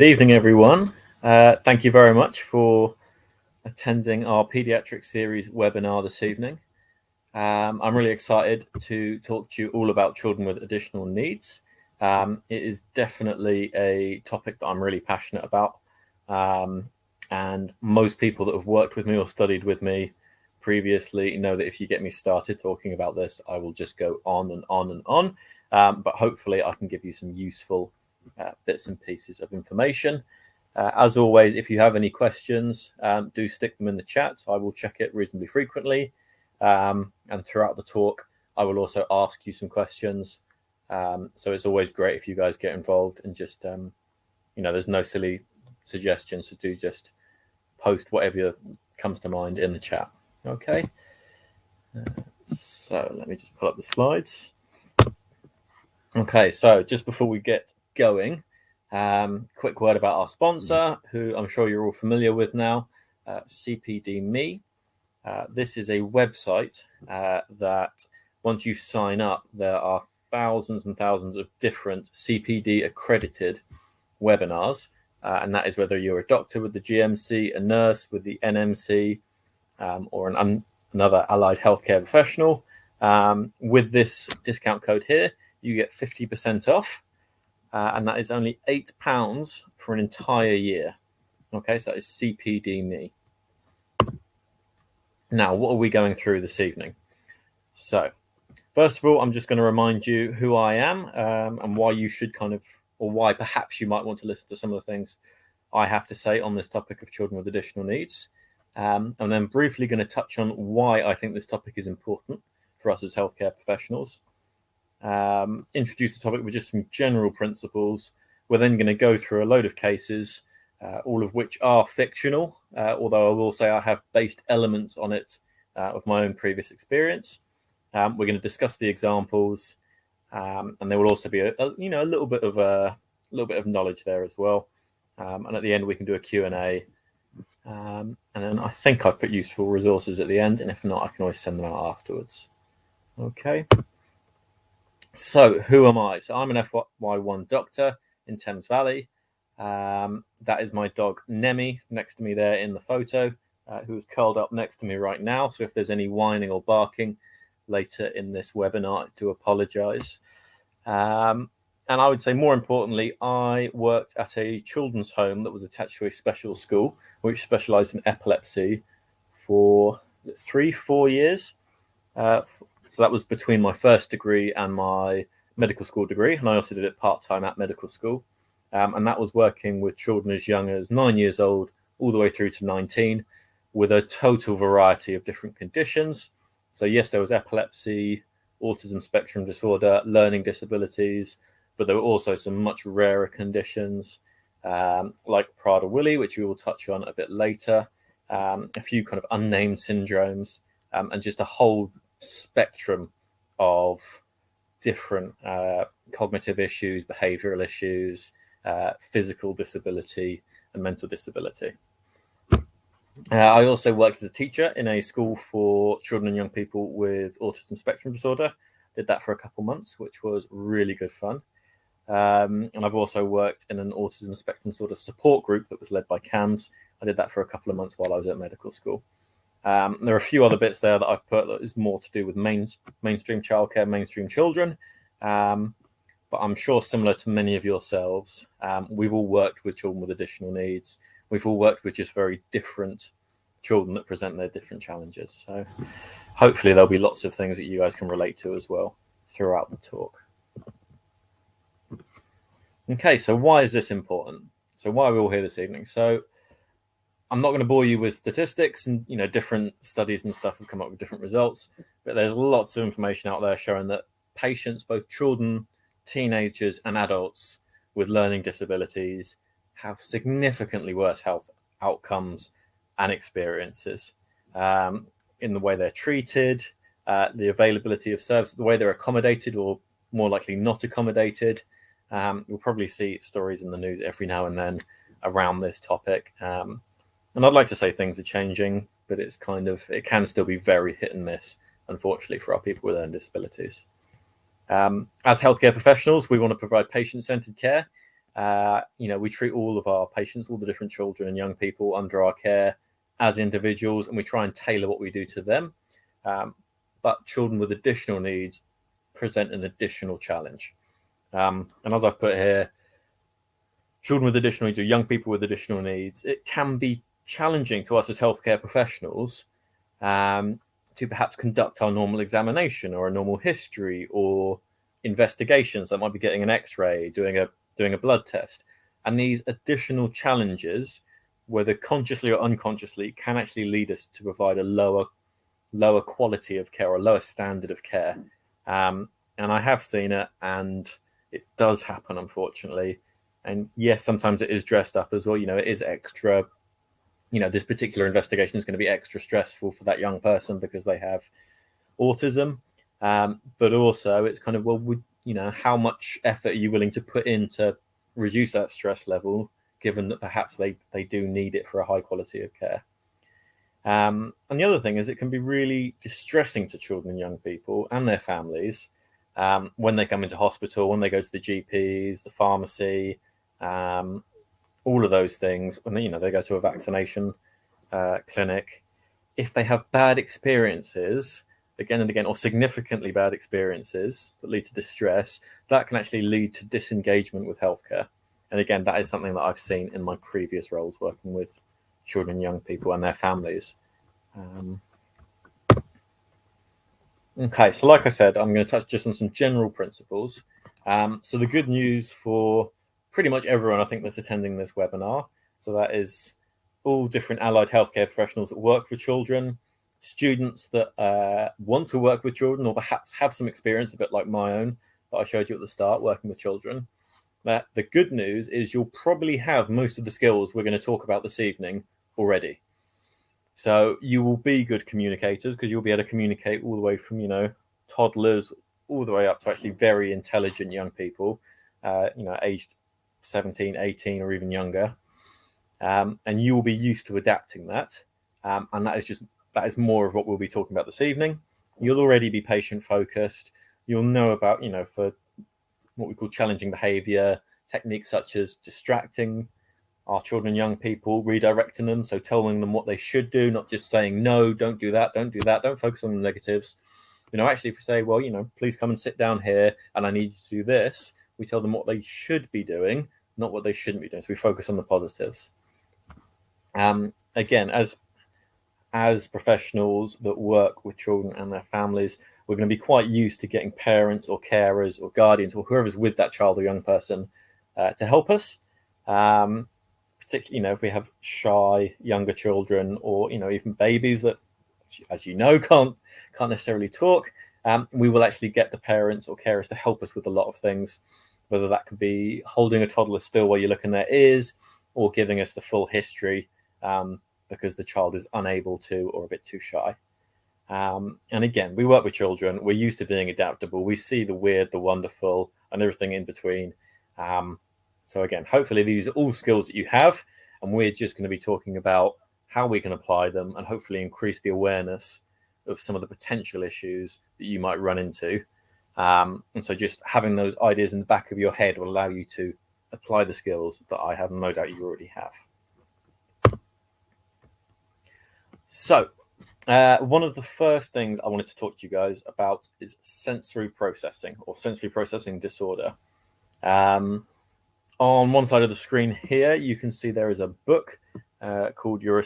Good evening, everyone. Thank you very much for attending our Paediatric series webinar this evening. I'm really excited to talk to you all about children with additional needs. It is definitely a topic that I'm really passionate about. And most people that have worked with me or studied with me previously know that if you get me started talking about this, I will just go on and on and on. But hopefully I can give you some useful bits and pieces of information. As always, if you have any questions, do stick them in the chat. I will check it reasonably frequently. And throughout the talk, I will also ask you some questions. So it's always great if you guys get involved and just, there's no silly suggestions, so do just post whatever comes to mind in the chat. Okay. So let me just pull up the slides. Okay, so just before we get going, quick word about our sponsor, who I'm sure you're all familiar with now, CPDMe. This is a website that once you sign up, there are thousands and thousands of different CPD accredited webinars. And that is whether you're a doctor with the GMC, a nurse with the NMC, or another allied healthcare professional. With this discount code here, you get 50% off. And that is only £8 for an entire year. Okay, so that is CPDMe. Now, what are we going through this evening? So, first of all, I'm just going to remind you who I am and why you should or why perhaps you might want to listen to some of the things I have to say on this topic of children with additional needs. And then briefly going to touch on why I think this topic is important for us as healthcare professionals. Introduce the topic with just some general principles. We're then going to go through a load of cases, all of which are fictional, although I will say I have based elements on it of my own previous experience. We're going to discuss the examples, and there will also be a little bit of knowledge there as well. And at the end we can do a Q&A, and then I think I've put useful resources at the end, and if not, I can always send them out afterwards. Okay. So who am I? So I'm an FY1 doctor in Thames Valley. That is my dog Nemi next to me there in the photo, who is curled up next to me right now. So if there's any whining or barking later in this webinar, I do apologise. And I would say more importantly, I worked at a children's home that was attached to a special school, which specialised in epilepsy for 3-4 years. So that was between my first degree and my medical school degree. And I also did it part-time at medical school. And that was working with children as young as 9 years old, all the way through to 19, with a total variety of different conditions. So yes, there was epilepsy, autism spectrum disorder, learning disabilities, but there were also some much rarer conditions, like Prada Willy, which we will touch on a bit later, a few kind of unnamed syndromes, and just a whole spectrum of different cognitive issues, behavioral issues, physical disability, and mental disability. I also worked as a teacher in a school for children and young people with autism spectrum disorder. Did that for a couple months, which was really good fun. And I've also worked in an autism spectrum disorder support group that was led by CAMS. I did that for a couple of months while I was at medical school. There are a few other bits there that I've put that is more to do with mainstream childcare, mainstream children. But I'm sure similar to many of yourselves, we've all worked with children with additional needs. We've all worked with just very different children that present their different challenges. So hopefully there'll be lots of things that you guys can relate to as well throughout the talk. Okay, so why is this important? So why are we all here this evening? So I'm not going to bore you with statistics, and different studies and stuff have come up with different results, but there's lots of information out there showing that patients, both children, teenagers and adults with learning disabilities, have significantly worse health outcomes and experiences in the way they're treated, the availability of service, the way they're accommodated or more likely not accommodated. You'll probably see stories in the news every now and then around this topic. And I'd like to say things are changing, but it can still be very hit and miss, unfortunately, for our people with learning disabilities. As healthcare professionals, we want to provide patient-centered care We treat all of our patients, all the different children and young people under our care as individuals, and we try and tailor what we do to them. But children with additional needs present an additional challenge. And as I've put here, children with additional needs or young people with additional needs, it can be challenging to us as healthcare professionals to perhaps conduct our normal examination or a normal history or investigations. That might be getting an X-ray, doing a blood test. And these additional challenges, whether consciously or unconsciously, can actually lead us to provide a lower quality of care or a lower standard of care. And I have seen it, and it does happen, unfortunately. And yes, sometimes it is dressed up as well. It is extra. This particular investigation is going to be extra stressful for that young person because they have autism. But also, it's kind of, how much effort are you willing to put in to reduce that stress level, given that perhaps they do need it for a high quality of care. And the other thing is, it can be really distressing to children and young people and their families when they come into hospital, when they go to the GPs, the pharmacy, all of those things, when they go to a vaccination clinic. If they have bad experiences again and again, or significantly bad experiences that lead to distress, that can actually lead to disengagement with healthcare. And again, that is something that I've seen in my previous roles working with children and young people and their families. Okay, so like I said, I'm going to touch just on some general principles. So the good news for pretty much everyone, I think, that's attending this webinar, so that is all different allied healthcare professionals that work with children, students that want to work with children or perhaps have some experience, a bit like my own that I showed you at the start, working with children. That the good news is you'll probably have most of the skills we're going to talk about this evening already. So you will be good communicators because you'll be able to communicate all the way from, toddlers all the way up to actually very intelligent young people, aged 17, 18 or even younger. And you will be used to adapting that. And that is more of what we'll be talking about this evening. You'll already be patient focused. You'll know about, for what we call challenging behavior, techniques such as distracting our children and young people, redirecting them, so telling them what they should do, not just saying, no, don't do that, don't focus on the negatives. Actually, if we say, well, please come and sit down here and I need you to do this, we tell them what they should be doing, not what they shouldn't be doing. So we focus on the positives. Again, as professionals that work with children and their families, we're going to be quite used to getting parents or carers or guardians or whoever's with that child or young person to help us. Particularly, if we have shy younger children or even babies that, as can't necessarily talk, we will actually get the parents or carers to help us with a lot of things, whether that could be holding a toddler still while you look in their ears or giving us the full history because the child is unable to or a bit too shy. And again, we work with children. We're used to being adaptable. We see the weird, the wonderful, and everything in between. So again, hopefully these are all skills that you have, and we're just going to be talking about how we can apply them and hopefully increase the awareness of some of the potential issues that you might run into. And so just having those ideas in the back of your head will allow you to apply the skills that I have no doubt you already have. So one of the first things I wanted to talk to you guys about is sensory processing or sensory processing disorder. On one side of the screen here, you can see there is a book called Your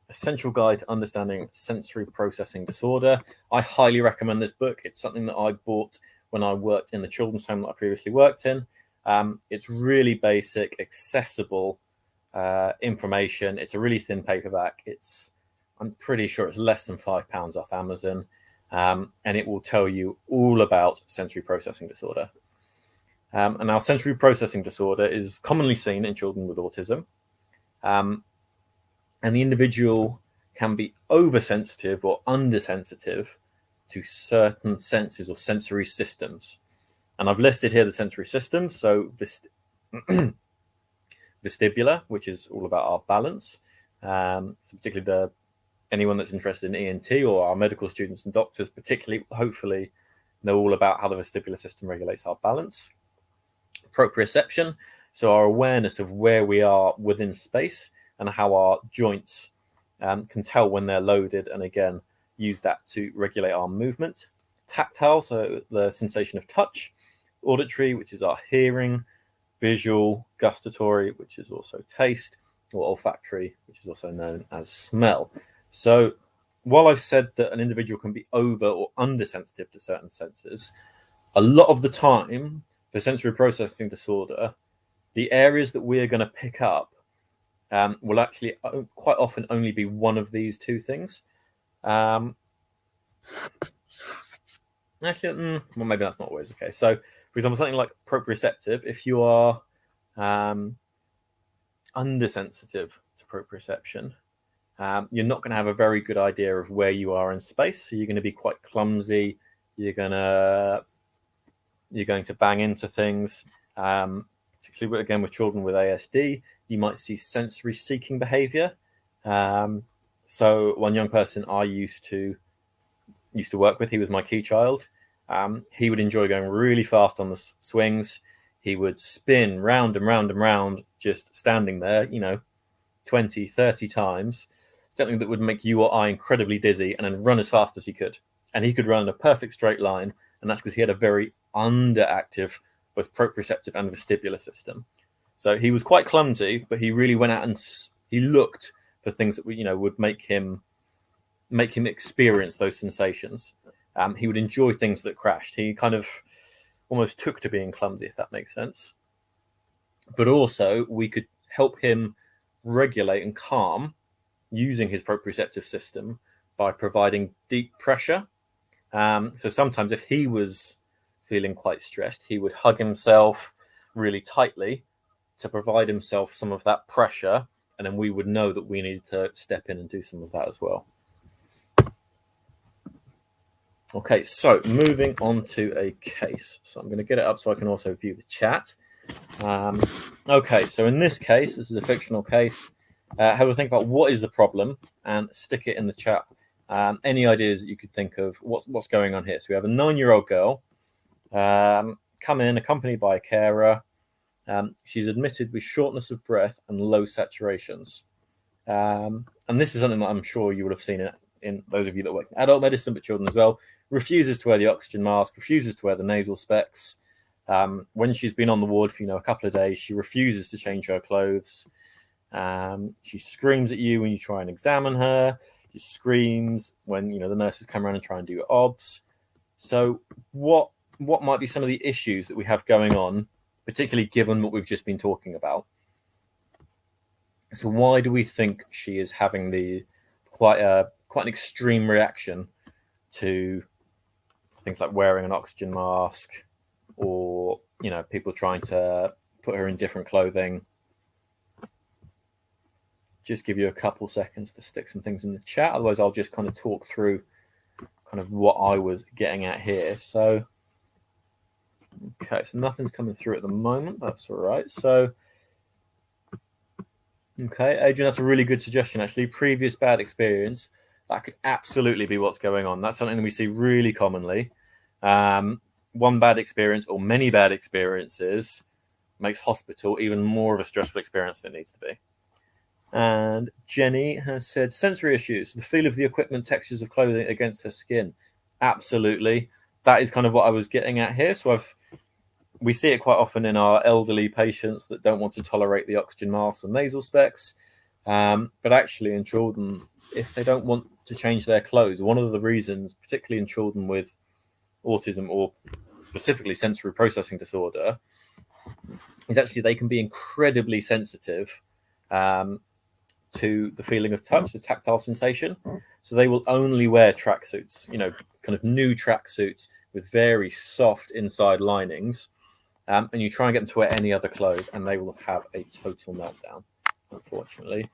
Essential Guide to Understanding Sensory Processing Disorder. I highly recommend this book. It's something that I bought when I worked in the children's home that I previously worked in. It's really basic, accessible information. It's a really thin paperback. I'm pretty sure it's less than £5 off Amazon, and it will tell you all about sensory processing disorder. And now sensory processing disorder is commonly seen in children with autism. And the individual can be oversensitive or undersensitive to certain senses or sensory systems. And I've listed here the sensory systems. So vestibular, which is all about our balance. So particularly anyone that's interested in ENT or our medical students and doctors, particularly, hopefully, know all about how the vestibular system regulates our balance. Proprioception, So our awareness of where we are within space and how our joints can tell when they're loaded, and again, use that to regulate our movement. Tactile, so the sensation of touch. Auditory, which is our hearing. Visual, gustatory, which is also taste, or olfactory, which is also known as smell. So while I've said that an individual can be over or undersensitive to certain senses, a lot of the time for sensory processing disorder, the areas that we're going to pick up will actually quite often only be one of these two things. Actually, well, maybe that's not always the case. So, for example, something like proprioceptive, if you are undersensitive to proprioception, you're not going to have a very good idea of where you are in space. So you're going to be quite clumsy. You're going to bang into things. Particularly again with children with ASD, you might see sensory seeking behavior. So one young person I used to work with, he was my key child. He would enjoy going really fast on the swings. He would spin round and round and round, just standing there, 20, 30 times, something that would make you or I incredibly dizzy, and then run as fast as he could. And he could run in a perfect straight line, and that's because he had a very underactive both proprioceptive and vestibular system. So he was quite clumsy, but he really went out and he looked for things that would make him experience those sensations. He would enjoy things that crashed. He kind of almost took to being clumsy, if that makes sense. But also we could help him regulate and calm using his proprioceptive system by providing deep pressure. So sometimes if he was feeling quite stressed, he would hug himself really tightly to provide himself some of that pressure, and then we would know that we needed to step in and do some of that as well. Okay, so moving on to a case. So I'm going to get it up so I can also view the chat. Okay, so in this case, this is a fictional case. Have a think about what is the problem and stick it in the chat. Any ideas that you could think of what's going on here? So we have a 9-year-old girl come in accompanied by a carer. She's admitted with shortness of breath and low saturations. And this is something that I'm sure you would have seen in those of you that work in adult medicine, but children as well. Refuses to wear the oxygen mask, refuses to wear the nasal specs. When she's been on the ward for a couple of days, she refuses to change her clothes. She screams at you when you try and examine her. She screams when the nurses come around and try and do OBS. So what might be some of the issues that we have going on, particularly given what we've just been talking about? So why do we think she is having quite an extreme reaction to things like wearing an oxygen mask, or people trying to put her in different clothing? Just give you a couple seconds to stick some things in the chat. Otherwise, I'll just kind of talk through kind of what I was getting at here. So, okay, so nothing's coming through at the moment. That's all right. So, okay, Adrian, that's a really good suggestion, actually. Previous bad experience. That could absolutely be what's going on. That's something that we see really commonly. One bad experience or many bad experiences makes hospital even more of a stressful experience than it needs to be. And Jenny has said sensory issues, the feel of the equipment, textures of clothing against her skin. Absolutely. That is kind of what I was getting at here. So we see it quite often in our elderly patients that don't want to tolerate the oxygen mask or nasal specs. But actually in children, if they don't want to change their clothes, one of the reasons, particularly in children with autism or specifically sensory processing disorder, is actually they can be incredibly sensitive to the feeling of touch, the tactile sensation. So they will only wear tracksuits, kind of new tracksuits with very soft inside linings. And you try and get them to wear any other clothes and they will have a total meltdown, unfortunately.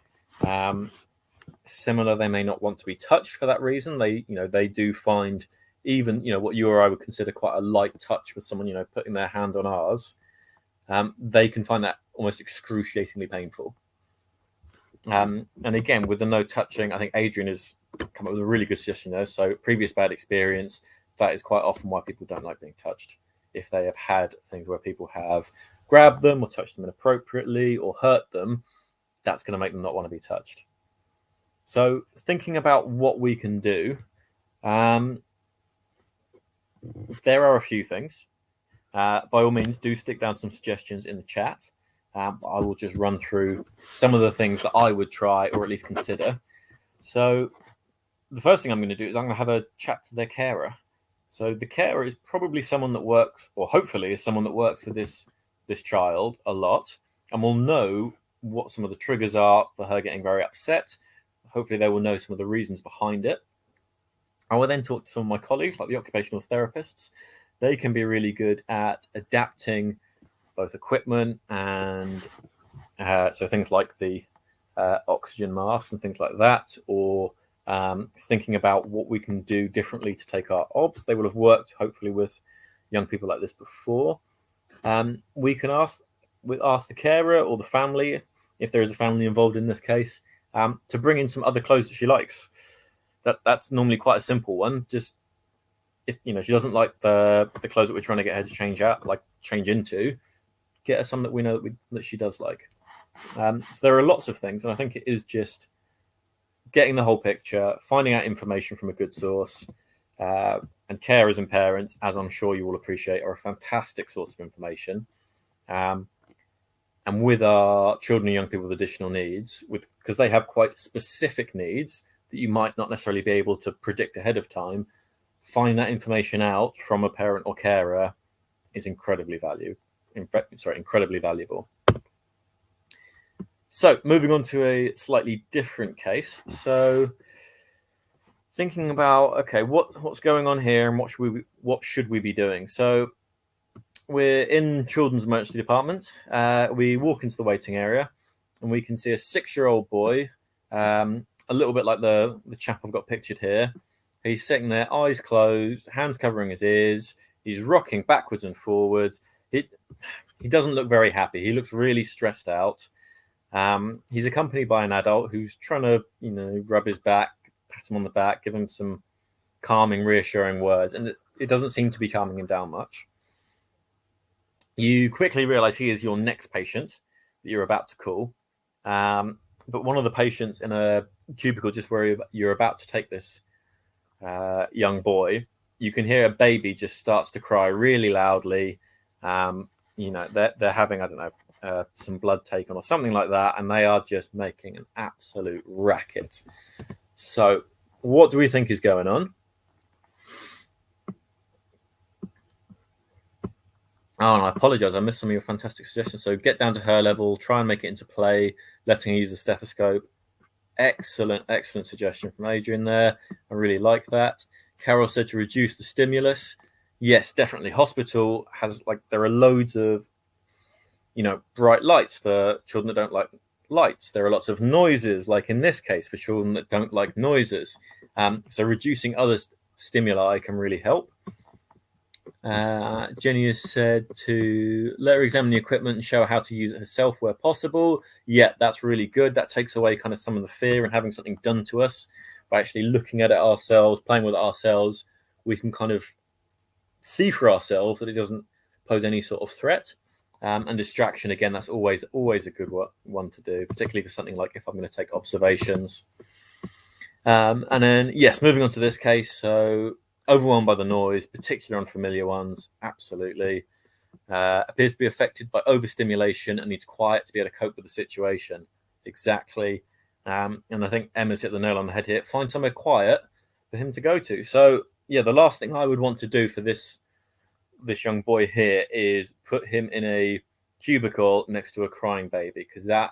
Similar, they may not want to be touched for that reason. They do find even, what you or I would consider quite a light touch with someone, putting their hand on ours. They can find that almost excruciatingly painful. And again, with the no touching, I think Adrian has come up with a really good suggestion there. So previous bad experience, that is quite often why people don't like being touched. If they have had things where people have grab them or touch them inappropriately or hurt them, that's going to make them not want to be touched. So thinking about what we can do, there are a few things. By all means, do stick down some suggestions in the chat. I will just run through some of the things that I would try or at least consider. So the first thing I'm going to do is I'm going to have a chat to their carer. So the carer is probably someone that works, or hopefully is someone that works with this child a lot, and will know what some of the triggers are for her getting very upset. Hopefully they will know some of the reasons behind it. I will then talk to some of my colleagues, like the occupational therapists. They can be really good at adapting both equipment and so things like the oxygen mask and things like that, or thinking about what we can do differently to take our obs. They will have worked hopefully with young people like this before. We can ask the carer or the family, if there is a family involved in this case, to bring in some other clothes that she likes. That's normally quite a simple one. Just if she doesn't like the clothes that we're trying to get her to change into, get her some that we know that she does like. So there are lots of things, and I think it is just getting the whole picture, finding out information from a good source, and carers and parents, as I'm sure you will appreciate, are a fantastic source of information. And with our children and young people with additional needs, because they have quite specific needs that you might not necessarily be able to predict ahead of time, find that information out from a parent or carer is incredibly valuable. So moving on to a slightly different case. So thinking about, okay, what's going on here and what should we be doing? So we're in children's emergency department. We walk into the waiting area and we can see a 6-year-old boy, a little bit like the chap I've got pictured here. He's sitting there, eyes closed, hands covering his ears. He's rocking backwards and forwards. He doesn't look very happy. He looks really stressed out. He's accompanied by an adult who's trying to, rub his back, pat him on the back, give him some calming, reassuring words, and it doesn't seem to be calming him down much. You quickly realize he is your next patient that you're about to call, but one of the patients in a cubicle just where you're about to take this young boy, you can hear a baby just starts to cry really loudly. They're having, I don't know, some blood taken or something like that, and they are just making an absolute racket. So what do we think is going on? Oh, and I apologize, I missed some of your fantastic suggestions. So get down to her level, try and make it into play, letting her use the stethoscope. Excellent suggestion from Adrian there. I really like that. Carol said to reduce the stimulus. Yes, definitely. Hospital has, there are loads of, bright lights for children that don't like lights. There are lots of noises, like in this case, for children that don't like noises. So reducing other stimuli can really help. Jenny has said to let her examine the equipment and show her how to use it herself where possible. Yeah, that's really good. That takes away kind of some of the fear and having something done to us. By actually looking at it ourselves, playing with it ourselves, we can kind of see for ourselves that it doesn't pose any sort of threat. And distraction, again, that's always a good one to do, particularly for something like if I'm going to take observations. And then, yes, moving on to this case. So overwhelmed by the noise, particularly unfamiliar ones, absolutely. Appears to be affected by overstimulation and needs quiet to be able to cope with the situation. Exactly. And I think Emma's hit the nail on the head here. Find somewhere quiet for him to go to. So, yeah, the last thing I would want to do for this young boy here is put him in a cubicle next to a crying baby, because that,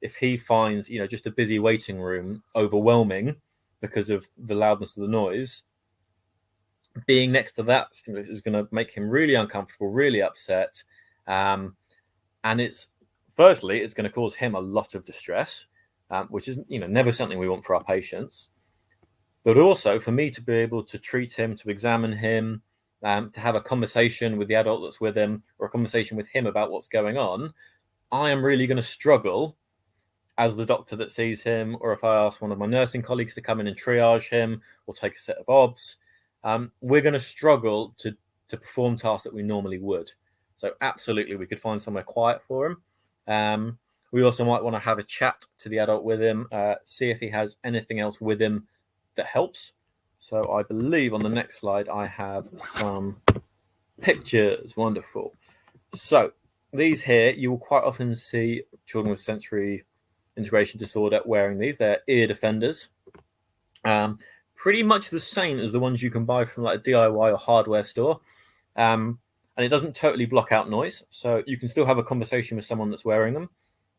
if he finds, just a busy waiting room overwhelming because of the loudness of the noise, being next to that stimulus is going to make him really uncomfortable, really upset. And it's going to cause him a lot of distress, which is, never something we want for our patients. But also for me to be able to treat him, to examine him, to have a conversation with the adult that's with him, or a conversation with him about what's going on, I am really going to struggle as the doctor that sees him, or if I ask one of my nursing colleagues to come in and triage him or take a set of obs, we're going to struggle to perform tasks that we normally would. So absolutely, we could find somewhere quiet for him. We also might want to have a chat to the adult with him, see if he has anything else with him that helps. So I believe on the next slide I have some pictures. Wonderful. So these here, you will quite often see children with sensory integration disorder wearing these. They're ear defenders. Pretty much the same as the ones you can buy from like a DIY or hardware store. And it doesn't totally block out noise. So you can still have a conversation with someone that's wearing them.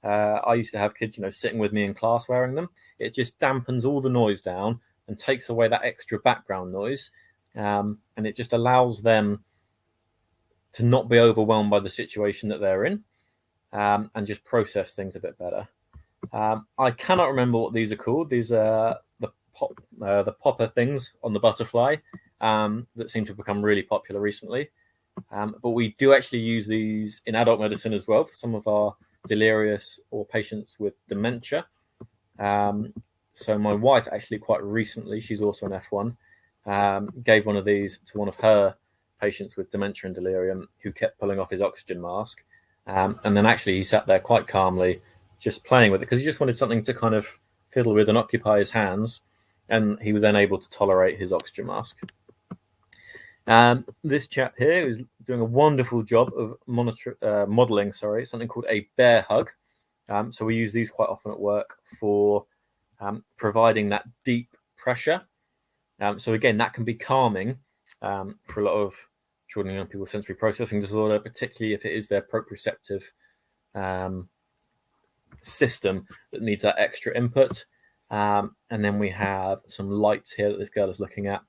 I used to have kids, sitting with me in class wearing them. It just dampens all the noise down and takes away that extra background noise. And it just allows them to not be overwhelmed by the situation that they're in, and just process things a bit better. I cannot remember what these are called. These are the popper things on the butterfly that seem to have become really popular recently. But we do actually use these in adult medicine as well for some of our delirious or patients with dementia. So my wife actually quite recently, she's also an F1, gave one of these to one of her patients with dementia and delirium who kept pulling off his oxygen mask. And then actually he sat there quite calmly just playing with it because he just wanted something to kind of fiddle with and occupy his hands. And he was then able to tolerate his oxygen mask. This chap here is doing a wonderful job of modeling something called a bear hug. So we use these quite often at work for providing that deep pressure. So again, that can be calming for a lot of children and young people with sensory processing disorder, particularly if it is their proprioceptive system that needs that extra input. And then we have some lights here that this girl is looking at.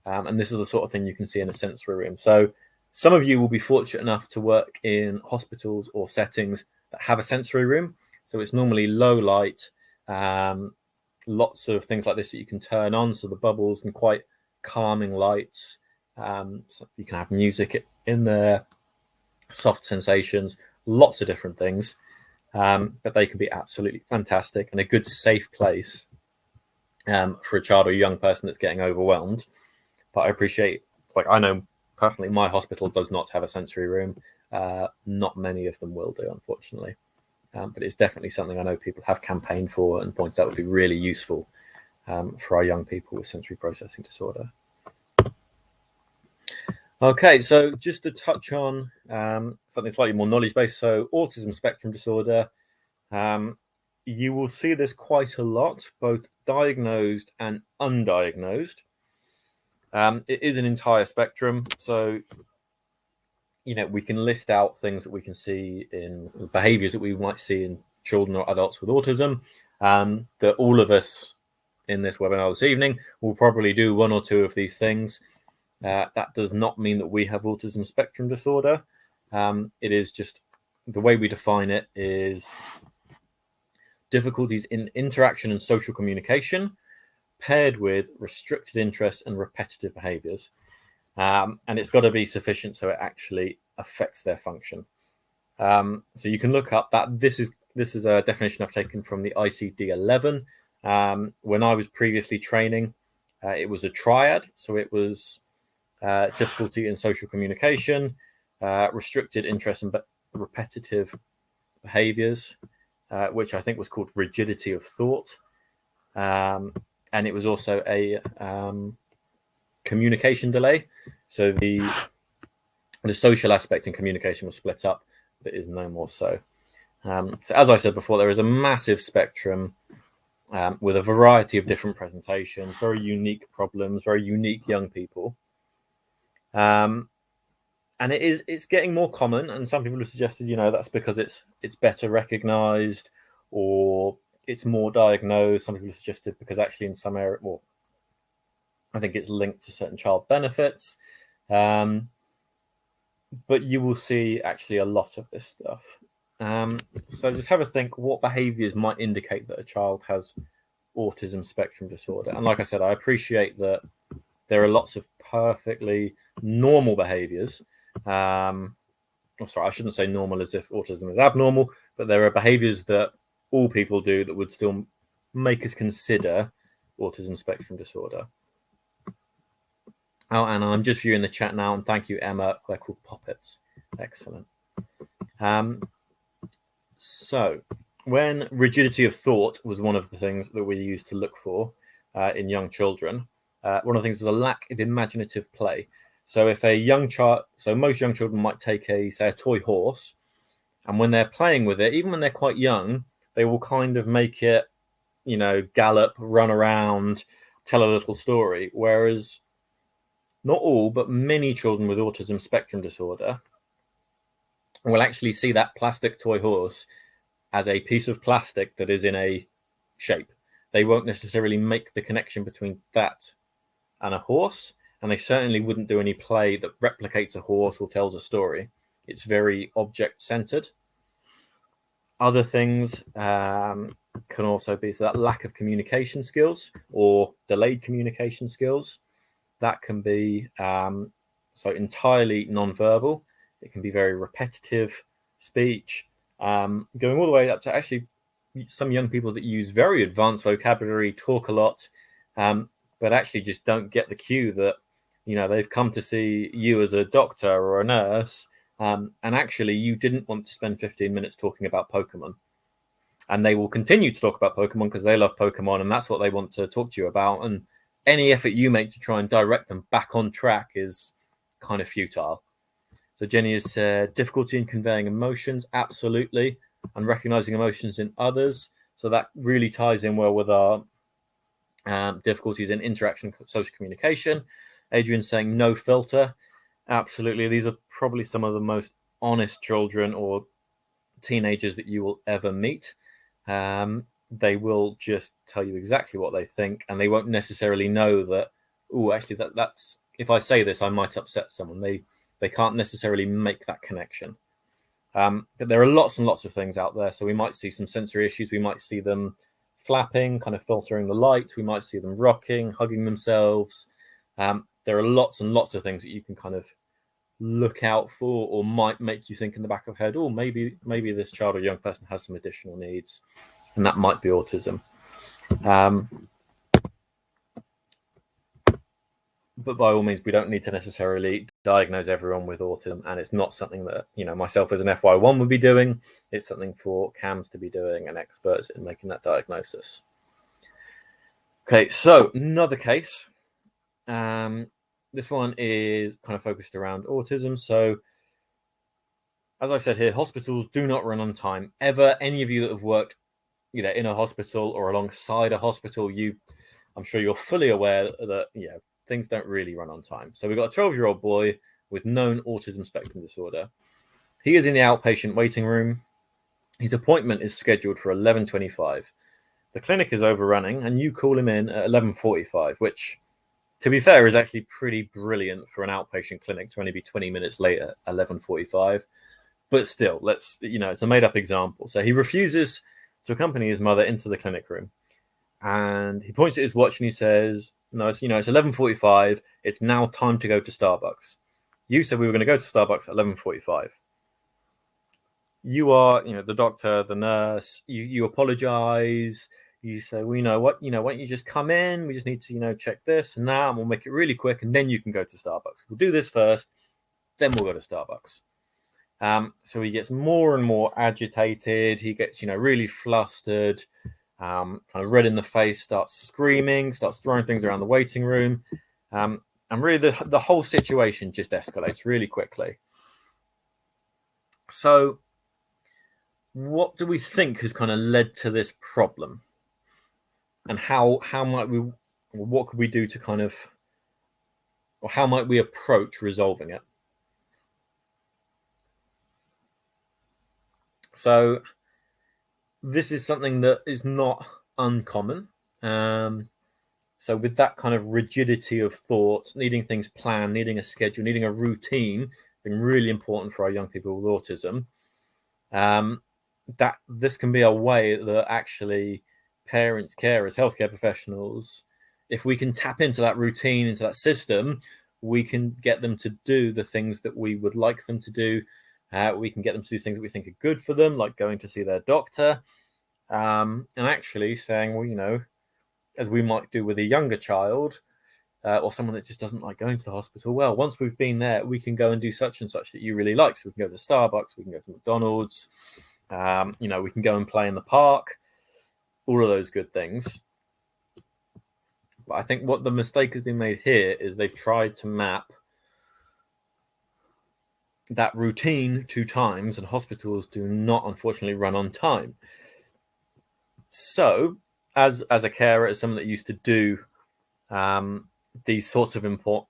And this is the sort of thing you can see in a sensory room. So some of you will be fortunate enough to work in hospitals or settings that have a sensory room. So it's normally low light, lots of things like this that you can turn on. So the bubbles and quite calming lights. So you can have music in there, soft sensations, lots of different things. But they can be absolutely fantastic and a good safe place for a child or a young person that's getting overwhelmed. But I appreciate, I know personally my hospital does not have a sensory room. Not many of them will do, unfortunately. But it's definitely something I know people have campaigned for and pointed out would be really useful for our young people with sensory processing disorder. Okay, so just to touch on something slightly more knowledge-based, so autism spectrum disorder, you will see this quite a lot, both diagnosed and undiagnosed. It is an entire spectrum, so we can list out things that we can see in behaviors that we might see in children or adults with autism, that all of us in this webinar this evening will probably do one or two of these things. That does not mean that we have autism spectrum disorder. It is just the way we define it is difficulties in interaction and social communication paired with restricted interests and repetitive behaviors. And it's got to be sufficient so it actually affects their function. So you can look up that. This is a definition I've taken from the ICD-11. When I was previously training, it was a triad. So it was difficulty in social communication, restricted interest and repetitive behaviors, which I think was called rigidity of thought. And it was also a communication delay. So the social aspect and communication was split up, but is no more so. So as I said before, there is a massive spectrum with a variety of different presentations, very unique problems, very unique young people. And it's getting more common, and some people have suggested, that's because it's better recognized or it's more diagnosed. Some people have suggested because actually in some area, well, I think it's linked to certain child benefits. But you will see actually a lot of this stuff. So just have a think what behaviors might indicate that a child has autism spectrum disorder. And like I said, I appreciate that there are lots of perfectly normal behaviors. Sorry, I shouldn't say normal as if autism is abnormal, but there are behaviors that all people do that would still make us consider autism spectrum disorder. Oh, and I'm just viewing the chat now, and thank you, Emma. They're called poppets. Excellent. So when rigidity of thought was one of the things that we used to look for in young children, one of the things was a lack of imaginative play. So if a young child, so most young children might take say a toy horse, and when they're playing with it, even when they're quite young, they will kind of make it, gallop, run around, tell a little story. Whereas not all, but many children with autism spectrum disorder will actually see that plastic toy horse as a piece of plastic that is in a shape. They won't necessarily make the connection between that and a horse, and they certainly wouldn't do any play that replicates a horse or tells a story. It's very object-centered. Other things can also be that lack of communication skills or delayed communication skills. That can be so entirely non-verbal. It can be very repetitive speech, going all the way up to actually some young people that use very advanced vocabulary, talk a lot, but actually just don't get the cue that they've come to see you as a doctor or a nurse, and actually you didn't want to spend 15 minutes talking about Pokemon. And they will continue to talk about Pokemon because they love Pokemon and that's what they want to talk to you about. And any effort you make to try and direct them back on track is kind of futile. So Jenny has said difficulty in conveying emotions, absolutely, and recognizing emotions in others. So that really ties in well with our difficulties in interaction, social communication. Adrian's saying no filter. Absolutely. These are probably some of the most honest children or teenagers that you will ever meet. They will just tell you exactly what they think, and they won't necessarily know that, actually that's if I say this, I might upset someone. They can't necessarily make that connection. But there are lots and lots of things out there. So we might see some sensory issues. We might see them flapping, kind of filtering the light. We might see them rocking, hugging themselves. There are lots and lots of things that you can kind of look out for, or might make you think in the back of the head, maybe this child or young person has some additional needs, and that might be autism. But by all means, we don't need to necessarily diagnose everyone with autism, and it's not something that myself as an FY1 would be doing. It's something for CAMs to be doing and experts in making that diagnosis. Okay, so another case. This one is kind of focused around autism. So, as I've said here, hospitals do not run on time. Ever, any of you that have worked either in a hospital or alongside a hospital, I'm sure you're fully aware that things don't really run on time. So we've got a 12-year-old boy with known autism spectrum disorder. He is in the outpatient waiting room. His appointment is scheduled for 11:25. The clinic is overrunning, and you call him in at 11:45, which, to be fair, is actually pretty brilliant for an outpatient clinic to only be 20 minutes late at 11:45. But still, it's a made-up example. So he refuses to accompany his mother into the clinic room. And he points at his watch and he says, no, it's 11:45. It's now time to go to Starbucks. You said we were going to go to Starbucks at 11:45. You are, the doctor, the nurse. You apologize. You say, well, why don't you just come in? We just need to, check this and that, and we'll make it really quick, and then you can go to Starbucks. We'll do this first, then we'll go to Starbucks. So he gets more and more agitated. He gets, really flustered, kind of red in the face, starts screaming, starts throwing things around the waiting room. And really the whole situation just escalates really quickly. So what do we think has kind of led to this problem? And how might we, what could we do to kind of, or how might we approach resolving it? So this is something that is not uncommon. So with that kind of rigidity of thought, needing things planned, needing a schedule, needing a routine, being really important for our young people with autism, that this can be a way that actually parents, carers, healthcare professionals, if we can tap into that routine, into that system, we can get them to do the things that we would like them to do. We can get them to do things that we think are good for them, like going to see their doctor, and actually saying, well, as we might do with a younger child, or someone that just doesn't like going to the hospital. Well, once we've been there, we can go and do such and such that you really like. So we can go to Starbucks, we can go to McDonald's, we can go and play in the park, all of those good things. But I think what the mistake has been made here is they've tried to map that routine to times, and hospitals do not, unfortunately, run on time. So, as a carer, as someone that used to do these sorts of important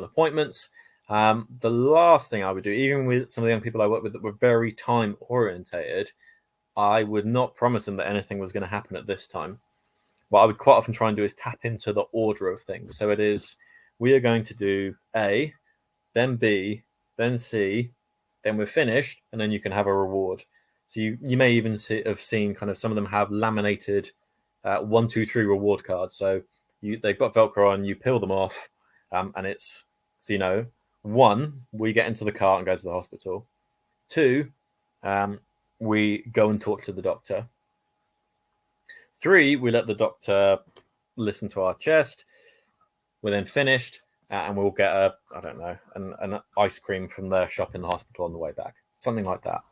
appointments, the last thing I would do, even with some of the young people I work with that were very time orientated, I would not promise them that anything was going to happen at this time. What I would quite often try and do is tap into the order of things. So it is, we are going to do A, then B, then C, then we're finished, and then you can have a reward. So you may even have seen kind of some of them have laminated 1, 2, 3 reward cards. So they've got Velcro on, you peel them off, and it's, so 1, we get into the car and go to the hospital. 2, we go and talk to the doctor. 3, we let the doctor listen to our chest. We're then finished, and we'll get an ice cream from their shop in the hospital on the way back, something like that.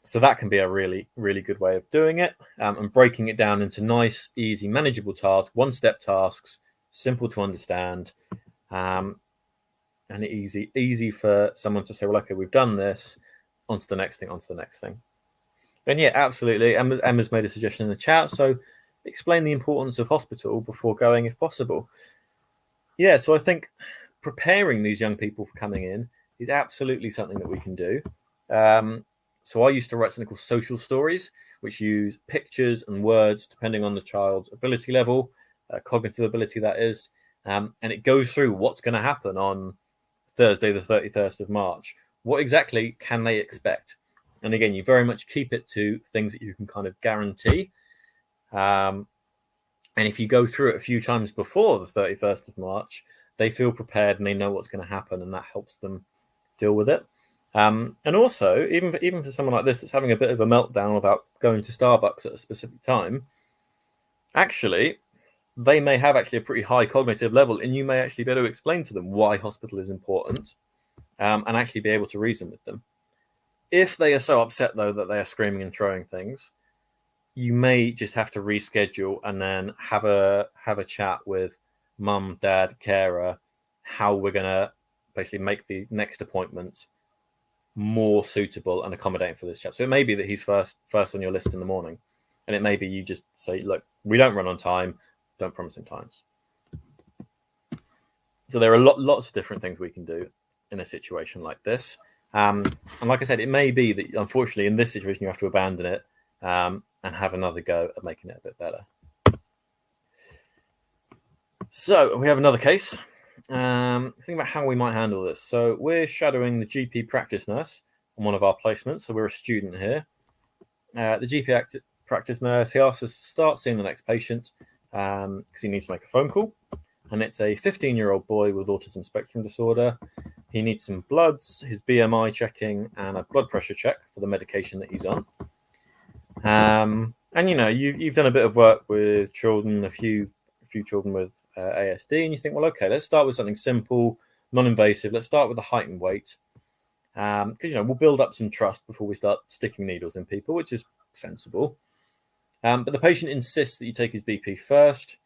So that can be a really, really good way of doing it, and breaking it down into nice, easy, manageable tasks, one-step tasks, simple to understand, and easy for someone to say, well, okay, we've done this, on to the next thing. And yeah, absolutely. Emma's made a suggestion in the chat. So explain the importance of hospital before going, if possible. Yeah, so I think preparing these young people for coming in is absolutely something that we can do. So I used to write something called social stories, which use pictures and words depending on the child's ability level, cognitive ability that is, and it goes through what's going to happen on Thursday, the 31st of March. What exactly can they expect? And again, you very much keep it to things that you can kind of guarantee. And if you go through it a few times before the 31st of March, they feel prepared and they know what's going to happen, and that helps them deal with it. And also, even for someone like this that's having a bit of a meltdown about going to Starbucks at a specific time, actually, they may have actually a pretty high cognitive level, and you may actually be able to explain to them why hospital is important, and actually be able to reason with them. If they are so upset, though, that they are screaming and throwing things, you may just have to reschedule and then have a chat with mum, dad, carer, how we're going to basically make the next appointment more suitable and accommodating for this chap. So it may be that he's first on your list in the morning, and it may be you just say, look, we don't run on time, don't promise him times. So there are lots of different things we can do in a situation like this. And like I said, it may be that, unfortunately, in this situation, you have to abandon it and have another go at making it a bit better. So we have another case. Think about how we might handle this. So we're shadowing the GP practice nurse on one of our placements. So we're a student here. The GP practice nurse, he asks us to start seeing the next patient because he needs to make a phone call. And it's a 15-year-old boy with autism spectrum disorder. He needs some bloods, his BMI checking, and a blood pressure check for the medication that he's on. And you've done a bit of work with children, a few children with ASD, and you think, well, okay, let's start with something simple, non-invasive. Let's start with the height and weight, because we'll build up some trust before we start sticking needles in people, which is sensible. But the patient insists that you take his BP first.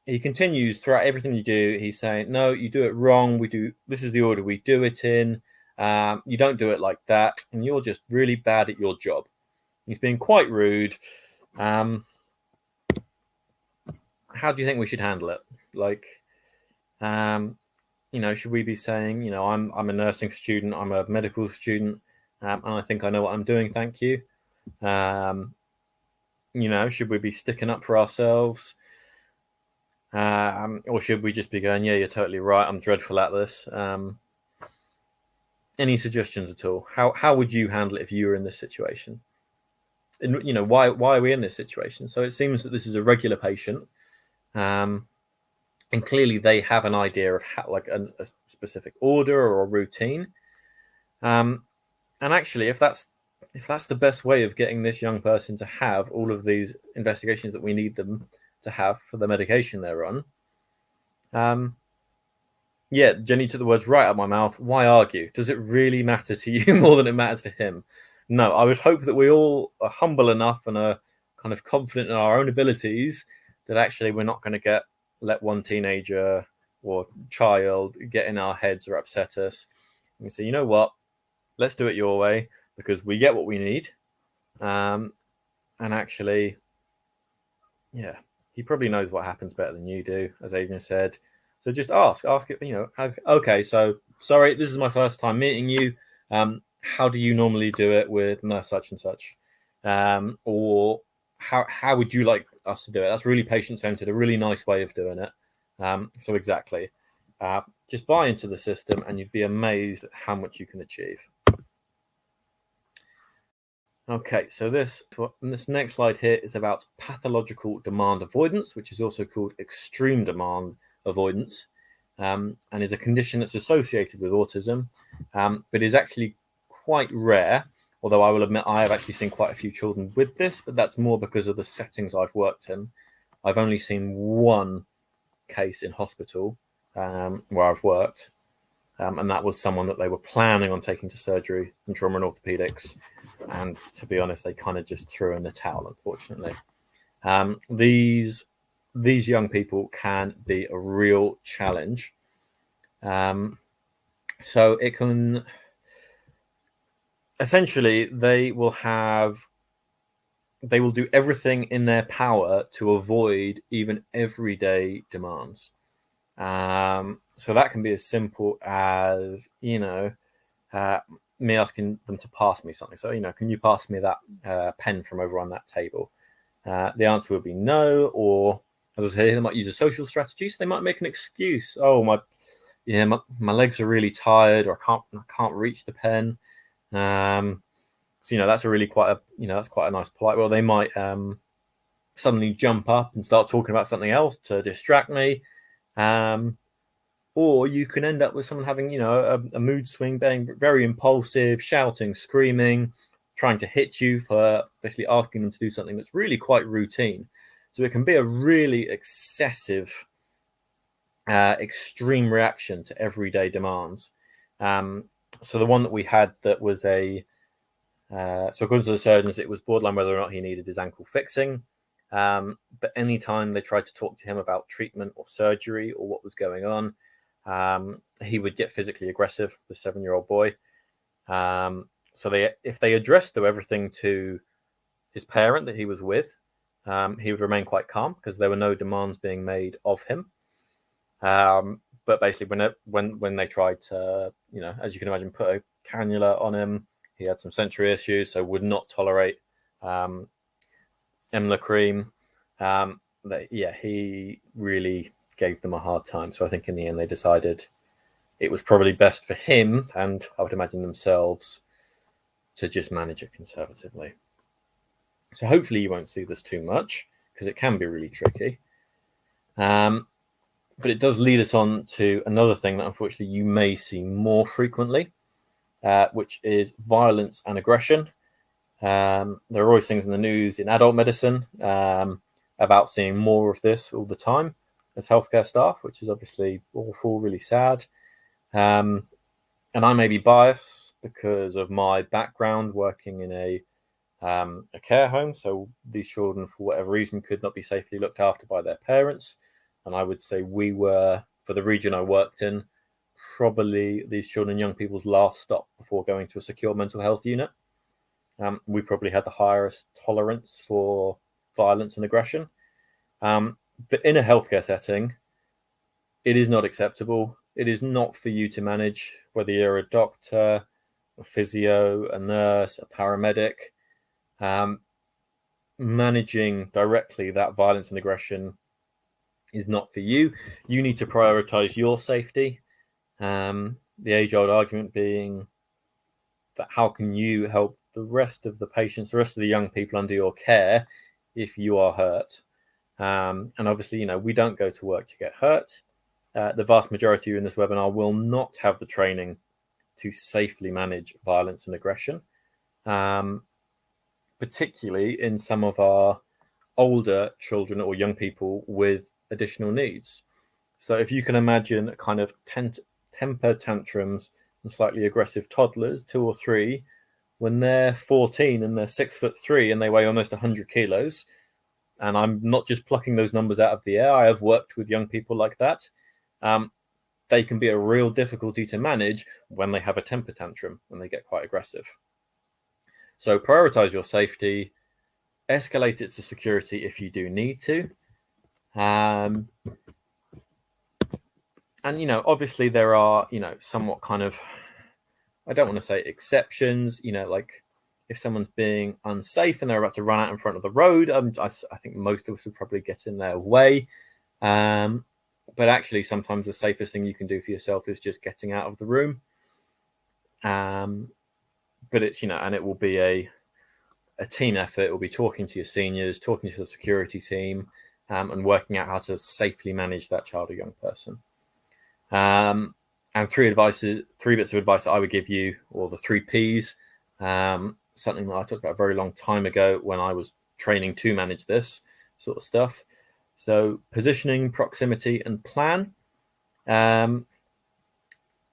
He continues throughout everything you do. He's saying, no, you do it wrong. This is the order we do it in. You don't do it like that. And you're just really bad at your job. He's being quite rude. How do you think we should handle it? Should we be saying, I'm a nursing student, I'm a medical student, and I think I know what I'm doing, thank you. Should we be sticking up for ourselves? Or should we just be going, yeah, you're totally right, I'm dreadful at this? Any suggestions at all? How would you handle it if you were in this situation? And why are we in this situation? So it seems that this is a regular patient, and clearly they have an idea of how, like a specific order or a routine. And actually, if that's the best way of getting this young person to have all of these investigations that we need them to have for the medication they're on. Yeah, Jenny took the words right out of my mouth. Why argue? Does it really matter to you more than it matters to him? No, I would hope that we all are humble enough and are kind of confident in our own abilities that actually we're not going to let one teenager or child get in our heads or upset us. And we say, you know what, let's do it your way because we get what we need. And actually, yeah, he probably knows what happens better than you do, as Adrian said. So just ask it, okay, so sorry, this is my first time meeting you. How do you normally do it with nurse such and such? Or how would you like us to do it? That's really patient-centered, a really nice way of doing it. So exactly. Just buy into the system and you'd be amazed at how much you can achieve. Okay, so this next slide here is about pathological demand avoidance, which is also called extreme demand avoidance, and is a condition that's associated with autism, but is actually quite rare, although I will admit I have actually seen quite a few children with this, but that's more because of the settings I've worked in. I've only seen one case in hospital where I've worked, and that was someone that they were planning on taking to surgery in trauma and orthopedics, and to be honest, they kind of just threw in the towel, unfortunately. These young people can be a real challenge. So it can, essentially, they will do everything in their power to avoid even everyday demands. So that can be as simple as, me asking them to pass me something. So, can you pass me that pen from over on that table? The answer would be no, or as I say, they might use a social strategy. So they might make an excuse. Oh, my legs are really tired, or I can't reach the pen. So that's that's quite a nice polite. Well, they might suddenly jump up and start talking about something else to distract me. Or you can end up with someone having, a mood swing, being very impulsive, shouting, screaming, trying to hit you for basically asking them to do something that's really quite routine. So it can be a really excessive, extreme reaction to everyday demands. So the one that we had that was so according to the surgeons, it was borderline whether or not he needed his ankle fixing. But anytime they tried to talk to him about treatment or surgery or what was going on, he would get physically aggressive, the 7-year-old boy. So if they addressed everything to his parent that he was with, he would remain quite calm because there were no demands being made of him. But basically, when they tried to, as you can imagine, put a cannula on him, he had some sensory issues, so would not tolerate Emla cream. He really gave them a hard time. So I think in the end they decided it was probably best for him, and I would imagine themselves, to just manage it conservatively. So hopefully you won't see this too much because it can be really tricky. But it does lead us on to another thing that unfortunately you may see more frequently, which is violence and aggression. There are always things in the news in adult medicine about seeing more of this all the time as healthcare staff, which is obviously awful, really sad. And I may be biased because of my background working in a care home. So these children, for whatever reason, could not be safely looked after by their parents. And I would say we were, for the region I worked in, probably these children and young people's last stop before going to a secure mental health unit. We probably had the highest tolerance for violence and aggression. But in a healthcare setting, it is not acceptable. It is not for you to manage, whether you're a doctor, a physio, a nurse, a paramedic. Managing directly that violence and aggression is not for you. You need to prioritize your safety. The age-old argument being that how can you help the rest of the patients, the rest of the young people under your care, if you are hurt? And obviously, we don't go to work to get hurt. The vast majority in this webinar will not have the training to safely manage violence and aggression, particularly in some of our older children or young people with additional needs. So if you can imagine kind of temper tantrums and slightly aggressive toddlers, 2 or 3, when they're 14 and they're 6'3" and they weigh almost 100 kilos, and I'm not just plucking those numbers out of the air, I have worked with young people like that, they can be a real difficulty to manage when they have a temper tantrum, when they get quite aggressive. So prioritize your safety, escalate it to security if you do need to. And, obviously there are, somewhat kind of, I don't want to say exceptions, like if someone's being unsafe and they're about to run out in front of the road, I think most of us would probably get in their way. But actually, sometimes the safest thing you can do for yourself is just getting out of the room. But it's, and it will be a team effort. It will be talking to your seniors, talking to the security team, and working out how to safely manage that child or young person. And 3 bits of advice that I would give you, or the 3 Ps, something that I talked about a very long time ago when I was training to manage this sort of stuff. So positioning, proximity, and plan.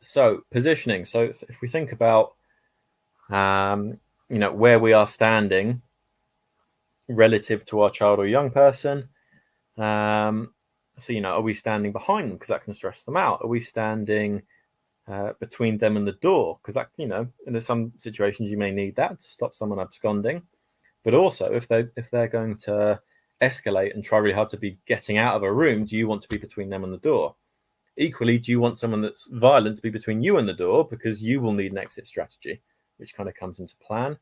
So positioning. So if we think about, where we are standing relative to our child or young person. So, are we standing behind them because that can stress them out? Are we standing between them and the door? Because that, in some situations you may need that to stop someone absconding. But also, if they're going to escalate and try really hard to be getting out of a room, do you want to be between them and the door? Equally, do you want someone that's violent to be between you and the door, because you will need an exit strategy, which kind of comes into plan.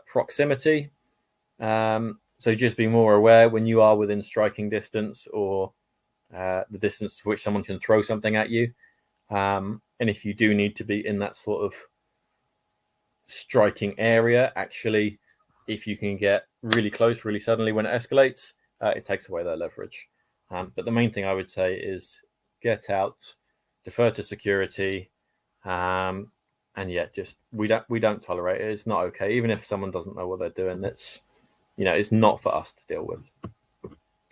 Proximity. So just be more aware when you are within striking distance, or the distance to which someone can throw something at you. And if you do need to be in that sort of striking area, actually, if you can get really close really suddenly when it escalates, it takes away their leverage. But the main thing I would say is get out, defer to security, and just we don't tolerate it. It's not okay. Even if someone doesn't know what they're doing, it's not for us to deal with.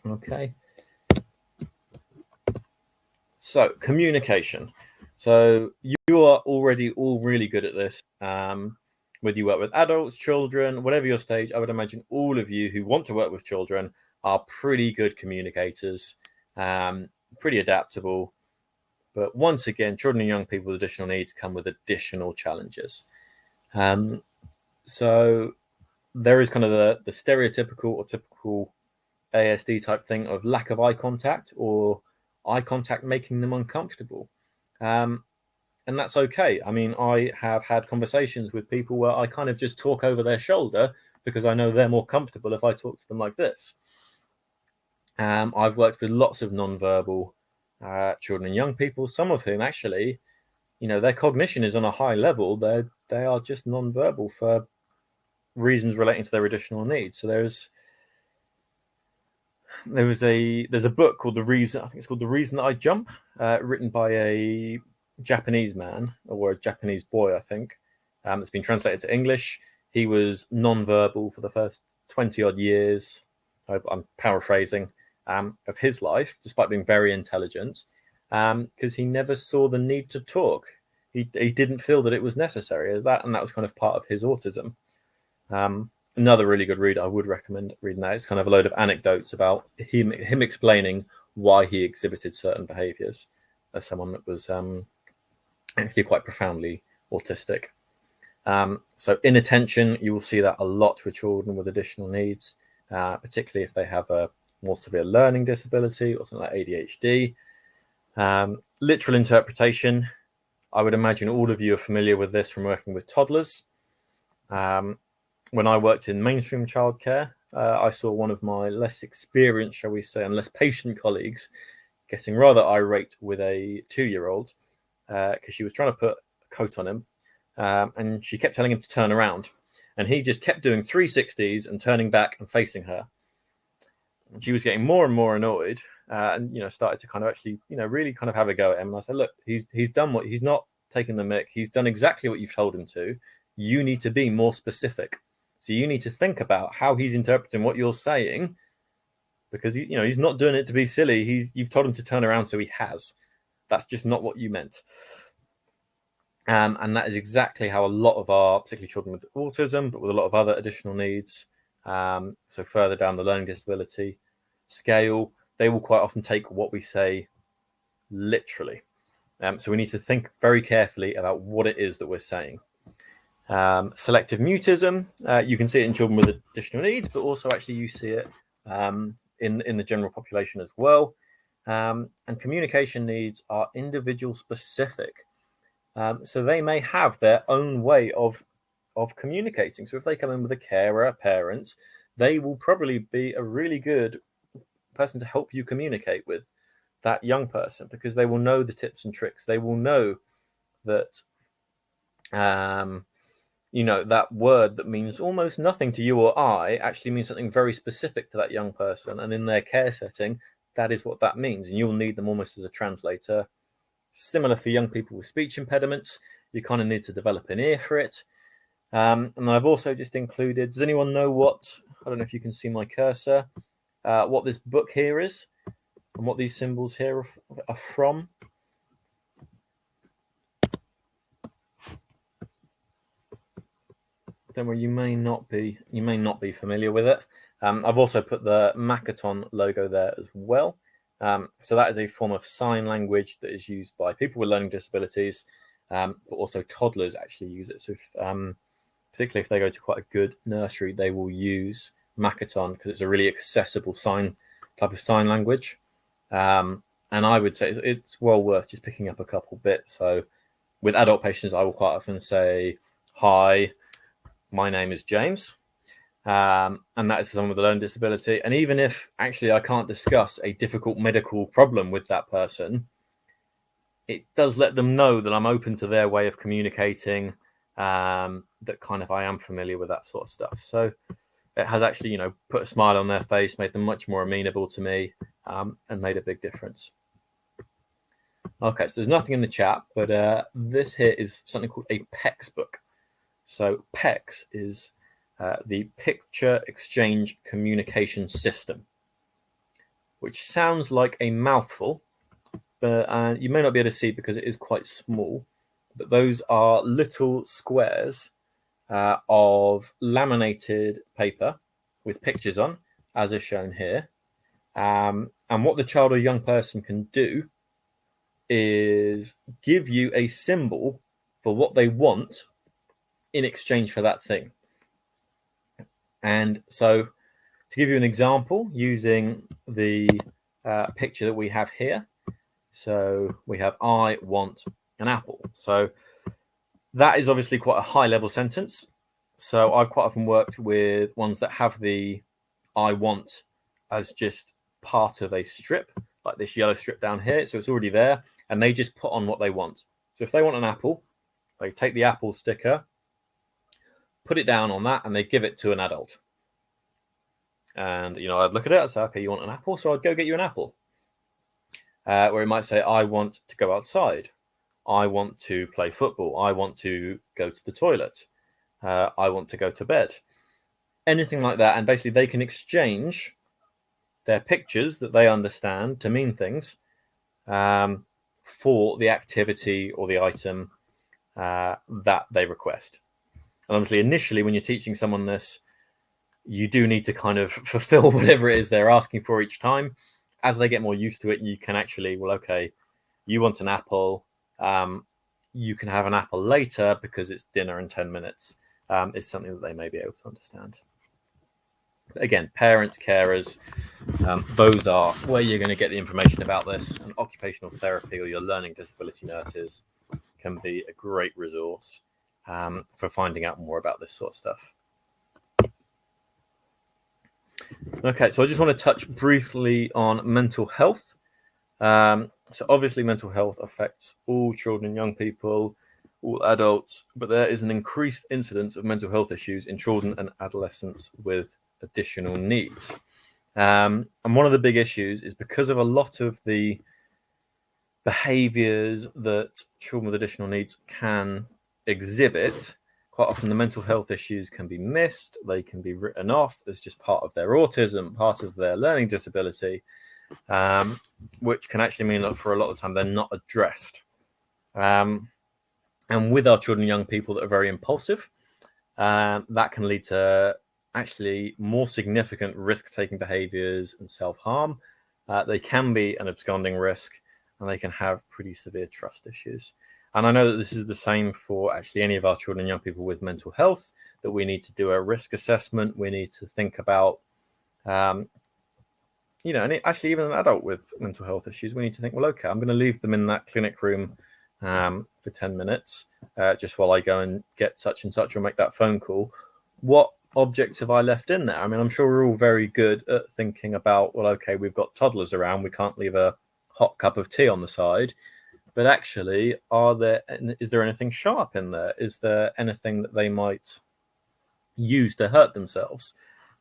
Okay. So communication. So you are already all really good at this. Whether you work with adults, children, whatever your stage, I would imagine all of you who want to work with children are pretty good communicators, pretty adaptable. But once again, children and young people with additional needs come with additional challenges. So there is kind of the stereotypical or typical ASD type thing of lack of eye contact, or eye contact making them uncomfortable. And that's okay. I mean, I have had conversations with people where I kind of just talk over their shoulder because I know they're more comfortable if I talk to them like this. I've worked with lots of non-verbal children and young people, some of whom actually, their cognition is on a high level. They are just non-verbal for reasons relating to their additional needs. So there's a book called The Reason That I Jump, written by a Japanese man, or a Japanese boy, I think. It's been translated to English. He was non-verbal for the first 20 odd years. I'm paraphrasing, of his life, despite being very intelligent, because he never saw the need to talk. He didn't feel that it was necessary, and that was kind of part of his autism. Another really good read, I would recommend reading that. It's kind of a load of anecdotes about him explaining why he exhibited certain behaviours as someone that was actually quite profoundly autistic. So inattention, you will see that a lot with children with additional needs, particularly if they have a more severe learning disability or something like ADHD. Literal interpretation, I would imagine all of you are familiar with this from working with toddlers. When I worked in mainstream childcare, I saw one of my less experienced, shall we say, and less patient colleagues getting rather irate with a 2-year-old because she was trying to put a coat on him, and she kept telling him to turn around, and he just kept doing 360s and turning back and facing her. And she was getting more and more annoyed, and started to kind of actually really kind of have a go at him. And I said, look, he's done what, he's not taking the mick. He's done exactly what you've told him to. You need to be more specific. So you need to think about how he's interpreting what you're saying, because he's not doing it to be silly. You've told him to turn around, so he has. That's just not what you meant. And that is exactly how a lot of our, particularly children with autism, but with a lot of other additional needs, so further down the learning disability scale, they will quite often take what we say literally. So we need to think very carefully about what it is that we're saying. Selective mutism, you can see it in children with additional needs, but also actually you see it in the general population as well. And communication needs are individual specific. So they may have their own way of communicating. So if they come in with a carer, a parent, they will probably be a really good person to help you communicate with that young person, because they will know the tips and tricks. They will know that that word that means almost nothing to you or I actually means something very specific to that young person, and in their care setting, that is what that means, and you'll need them almost as a translator. Similar for young people with speech impediments, you kind of need to develop an ear for it. And I've also just included, does anyone know I don't know if you can see my cursor, what this book here is, and what these symbols here are from? Don't worry, you may not be familiar with it. I've also put the Mackintosh logo there as well. So that is a form of sign language that is used by people with learning disabilities, but also toddlers actually use it. So particularly if they go to quite a good nursery, they will use Mackintosh because it's a really accessible type of sign language. And I would say it's well worth just picking up a couple bits. So with adult patients, I will quite often say, "Hi, my name is James." And that is someone with a learning disability. And even if actually I can't discuss a difficult medical problem with that person, it does let them know that I'm open to their way of communicating, that kind of I am familiar with that sort of stuff. So it has actually, put a smile on their face, made them much more amenable to me, and made a big difference. Okay, so there's nothing in the chat, but this here is something called a PECS book. So PECS is the Picture Exchange Communication System, which sounds like a mouthful, but you may not be able to see because it is quite small. But those are little squares of laminated paper with pictures on, as is shown here. And what the child or young person can do is give you a symbol for what they want in exchange for that thing. And so to give you an example, using the picture that we have here, so we have, "I want an apple." So that is obviously quite a high level sentence. So I've quite often worked with ones that have the "I want" as just part of a strip, like this yellow strip down here. So it's already there, and they just put on what they want. So if they want an apple, they take the apple sticker, put it down on that, and they give it to an adult. And I'd look at it and say, "Okay, you want an apple, so I'd go get you an apple." Where it might say, "I want to go outside. I want to play football. I want to go to the toilet. I want to go to bed." Anything like that, and basically they can exchange their pictures that they understand to mean things for the activity or the item that they request. And obviously, initially, when you're teaching someone this, you do need to kind of fulfill whatever it is they're asking for each time. As they get more used to it, you can actually, well, okay, you want an apple. You can have an apple later because it's dinner in 10 minutes. Is something that they may be able to understand. But again, parents, carers, those are where you're going to get the information about this. And occupational therapy or your learning disability nurses can be a great resource for finding out more about this sort of stuff. Okay, so I just want to touch briefly on mental health. So obviously mental health affects all children and young people, all adults, but there is an increased incidence of mental health issues in children and adolescents with additional needs. And one of the big issues is because of a lot of the behaviors that children with additional needs can exhibit, quite often the mental health issues can be missed. They can be written off as just part of their autism, part of their learning disability, which can actually mean that for a lot of the time they're not addressed. And with our children and young people that are very impulsive, that can lead to actually more significant risk-taking behaviors and self-harm. They can be an absconding risk, and they can have pretty severe trust issues. And I know that this is the same for actually any of our children and young people with mental health, that we need to do a risk assessment. We need to think about, and actually even an adult with mental health issues, we need to think, well, okay, I'm going to leave them in that clinic room for 10 minutes, just while I go and get such and such or make that phone call. What objects have I left in there? I mean, I'm sure we're all very good at thinking about, well, okay, we've got toddlers around, we can't leave a hot cup of tea on the side. But actually, is there anything sharp in there? Is there anything that they might use to hurt themselves?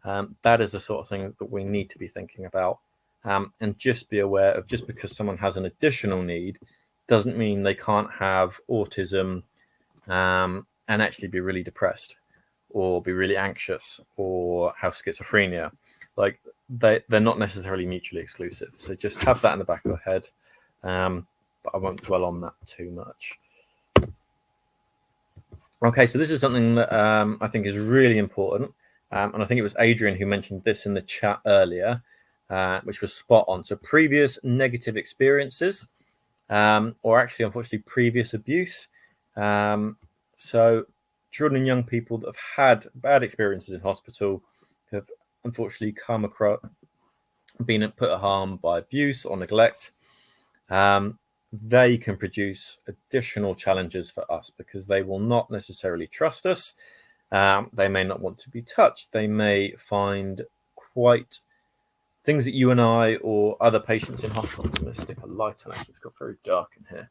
That is the sort of thing that we need to be thinking about. And just be aware of, just because someone has an additional need doesn't mean they can't have autism and actually be really depressed or be really anxious or have schizophrenia. Like, they're not necessarily mutually exclusive. So just have that in the back of your head. But I won't dwell on that too much. Okay, so this is something that I think is really important. And I think it was Adrian who mentioned this in the chat earlier, which was spot on. So previous negative experiences, or actually, unfortunately, previous abuse. So children and young people that have had bad experiences in hospital have unfortunately come across, been put at harm by abuse or neglect. They can produce additional challenges for us because they will not necessarily trust us. They may not want to be touched. They may find quite things that you and I or other patients in hospital. I'm going to stick a light on. Actually, it's got very dark in here.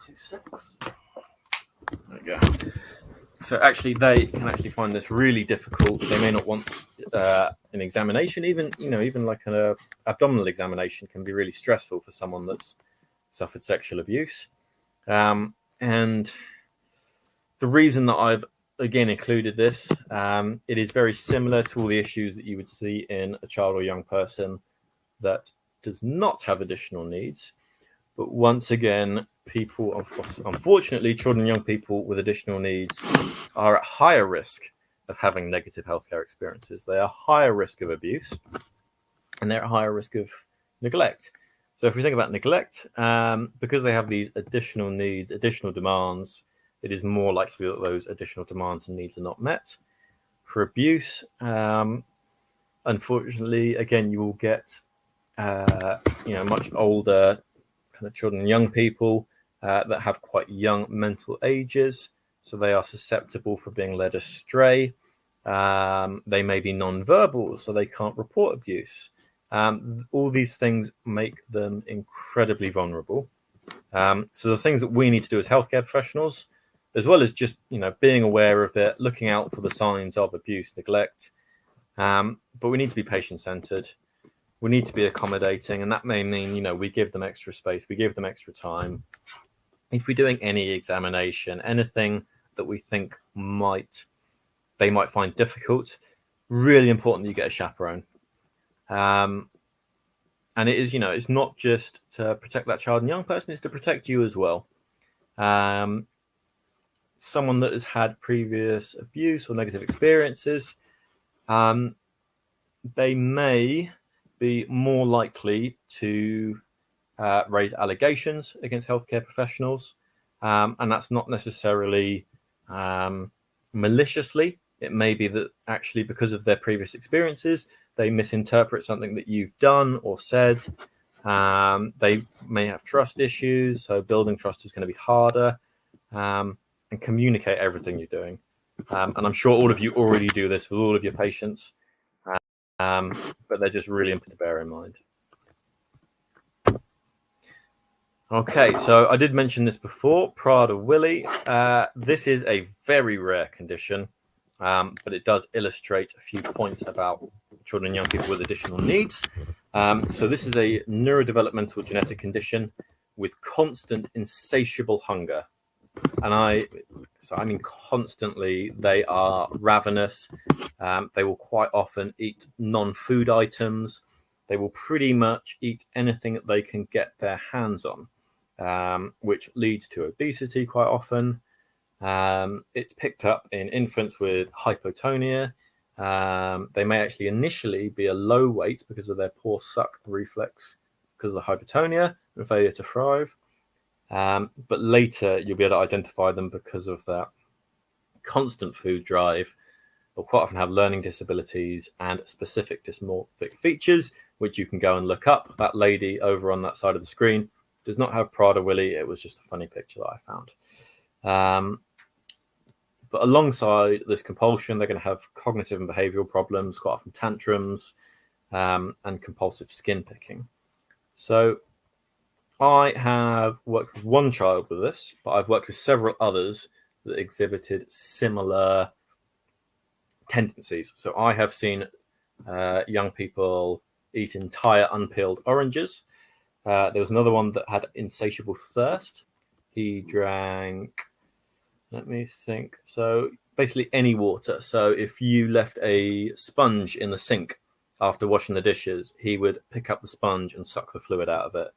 26. There we go. So actually, they can actually find this really difficult. They may not want an examination, even like an abdominal examination can be really stressful for someone that's suffered sexual abuse. And the reason that I've again included this, it is very similar to all the issues that you would see in a child or young person that does not have additional needs. But once again, people, unfortunately, children and young people with additional needs are at higher risk of having negative healthcare experiences. They are higher risk of abuse, and they're at higher risk of neglect. So if we think about neglect, because they have these additional needs, additional demands, it is more likely that those additional demands and needs are not met. For abuse, unfortunately, again, you will get much older kind of children and young people that have quite young mental ages, so they are susceptible for being led astray. They may be non-verbal, so they can't report abuse. All these things make them incredibly vulnerable. So the things that we need to do as healthcare professionals, as well as just being aware of it, looking out for the signs of abuse, neglect, but we need to be patient-centered. We need to be accommodating, and that may mean, we give them extra space, we give them extra time. If we're doing any examination, anything that we think they might find difficult, really important that you get a chaperone. And it is, it's not just to protect that child and young person, it's to protect you as well. Someone that has had previous abuse or negative experiences, they may be more likely to raise allegations against healthcare professionals, and that's not necessarily maliciously. It may be that actually because of their previous experiences, they misinterpret something that you've done or said. They may have trust issues, so building trust is going to be harder, and communicate everything you're doing. And I'm sure all of you already do this with all of your patients, but they're just really important to bear in mind. Okay, so I did mention this before, Prada Willy. This is a very rare condition, but it does illustrate a few points about children and young people with additional needs. So this is a neurodevelopmental genetic condition with constant insatiable hunger. and I mean constantly, they are ravenous. They will quite often eat non-food items. They will pretty much eat anything that they can get their hands on, which leads to obesity quite often. It's picked up in infants with hypotonia. They may actually initially be a low weight because of their poor suck reflex, because of the hypotonia and failure to thrive. But later you'll be able to identify them because of that constant food drive. They'll quite often have learning disabilities and specific dysmorphic features, which you can go and look up. That lady over on that side of the screen does not have Prada Willy. It was just a funny picture that I found. But alongside this compulsion, they're going to have cognitive and behavioral problems, quite often tantrums, and compulsive skin picking. So I have worked with one child with this, but I've worked with several others that exhibited similar tendencies. So I have seen young people eat entire unpeeled oranges. There was another one that had insatiable thirst. He drank, let me think, so basically any water. So if you left a sponge in the sink after washing the dishes, he would pick up the sponge and suck the fluid out of it.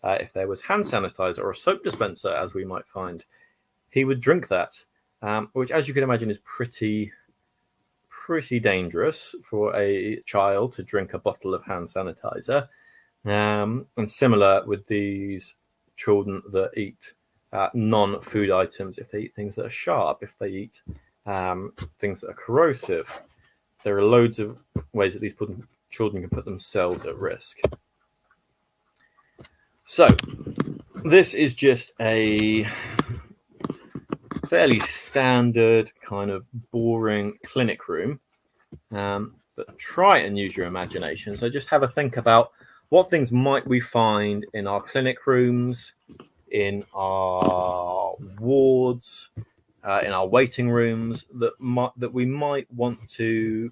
If there was hand sanitizer or a soap dispenser, as we might find, he would drink that, which, as you can imagine, is pretty dangerous for a child to drink a bottle of hand sanitizer. And similar with these children that eat non-food items, if they eat things that are sharp, if they eat things that are corrosive, there are loads of ways that these children can put themselves at risk. So this is just a fairly standard kind of boring clinic room, but try and use your imagination. So just have a think about what things might we find in our clinic rooms, in our wards, in our waiting rooms, that we might want to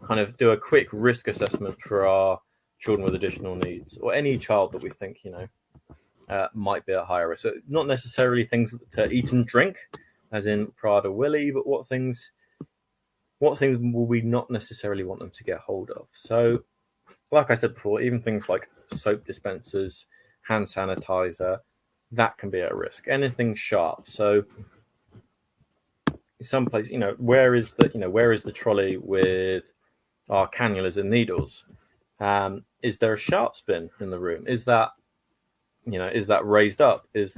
kind of do a quick risk assessment for our children with additional needs, or any child that we think might be at higher risk. So not necessarily things to eat and drink, as in Prada Willy, but what things will we not necessarily want them to get hold of? So, like I said before, even things like soap dispensers, hand sanitizer, that can be at risk. Anything sharp. So, someplace, where is the trolley with our cannulas and needles? Is there a sharps bin in the room? Is that raised up? Is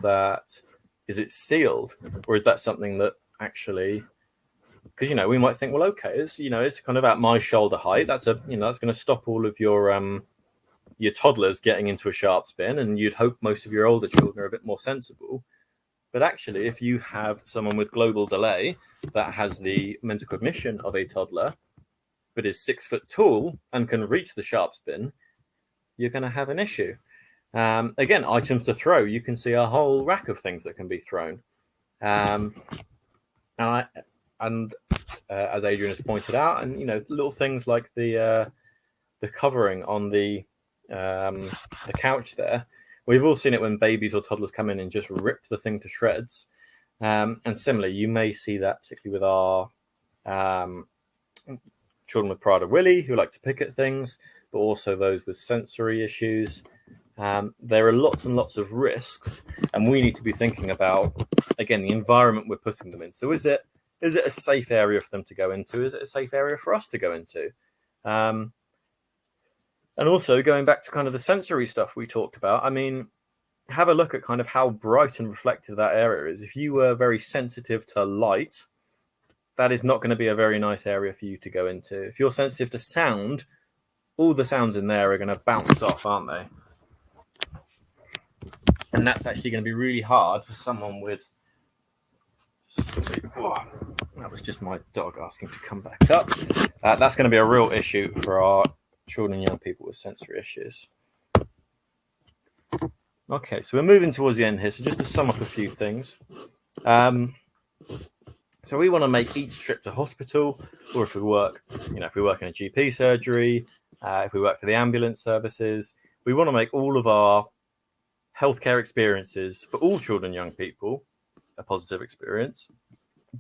it sealed, or is that something that actually? Because we might think, well, okay, it's kind of at my shoulder height. That's that's going to stop all of your toddlers getting into a sharps bin, and you'd hope most of your older children are a bit more sensible. But actually, if you have someone with global delay that has the mental cognition of a toddler, but is 6 foot tall and can reach the sharps bin, you're going to have an issue. Again, items to throw. You can see a whole rack of things that can be thrown. And as Adrian has pointed out, and little things like the covering on the couch there. We've all seen it when babies or toddlers come in and just rip the thing to shreds. And similarly, you may see that particularly with our children with Prada Willy, who like to pick at things, but also those with sensory issues. There are lots and lots of risks, and we need to be thinking about, again, the environment we're putting them in. So is it a safe area for them to go into? Is it a safe area for us to go into? And also going back to kind of the sensory stuff we talked about, I mean, have a look at kind of how bright and reflective that area is. If you were very sensitive to light, that is not going to be a very nice area for you to go into. If you're sensitive to sound, all the sounds in there are going to bounce off, aren't they? And that's actually going to be really hard for someone with... That was just my dog asking to come back up. That's going to be a real issue for our children and young people with sensory issues. Okay, so we're moving towards the end here. So just to sum up a few things. So we want to make each trip to hospital, or if we work in a GP surgery, if we work for the ambulance services, we want to make all of our healthcare experiences for all children and young people a positive experience,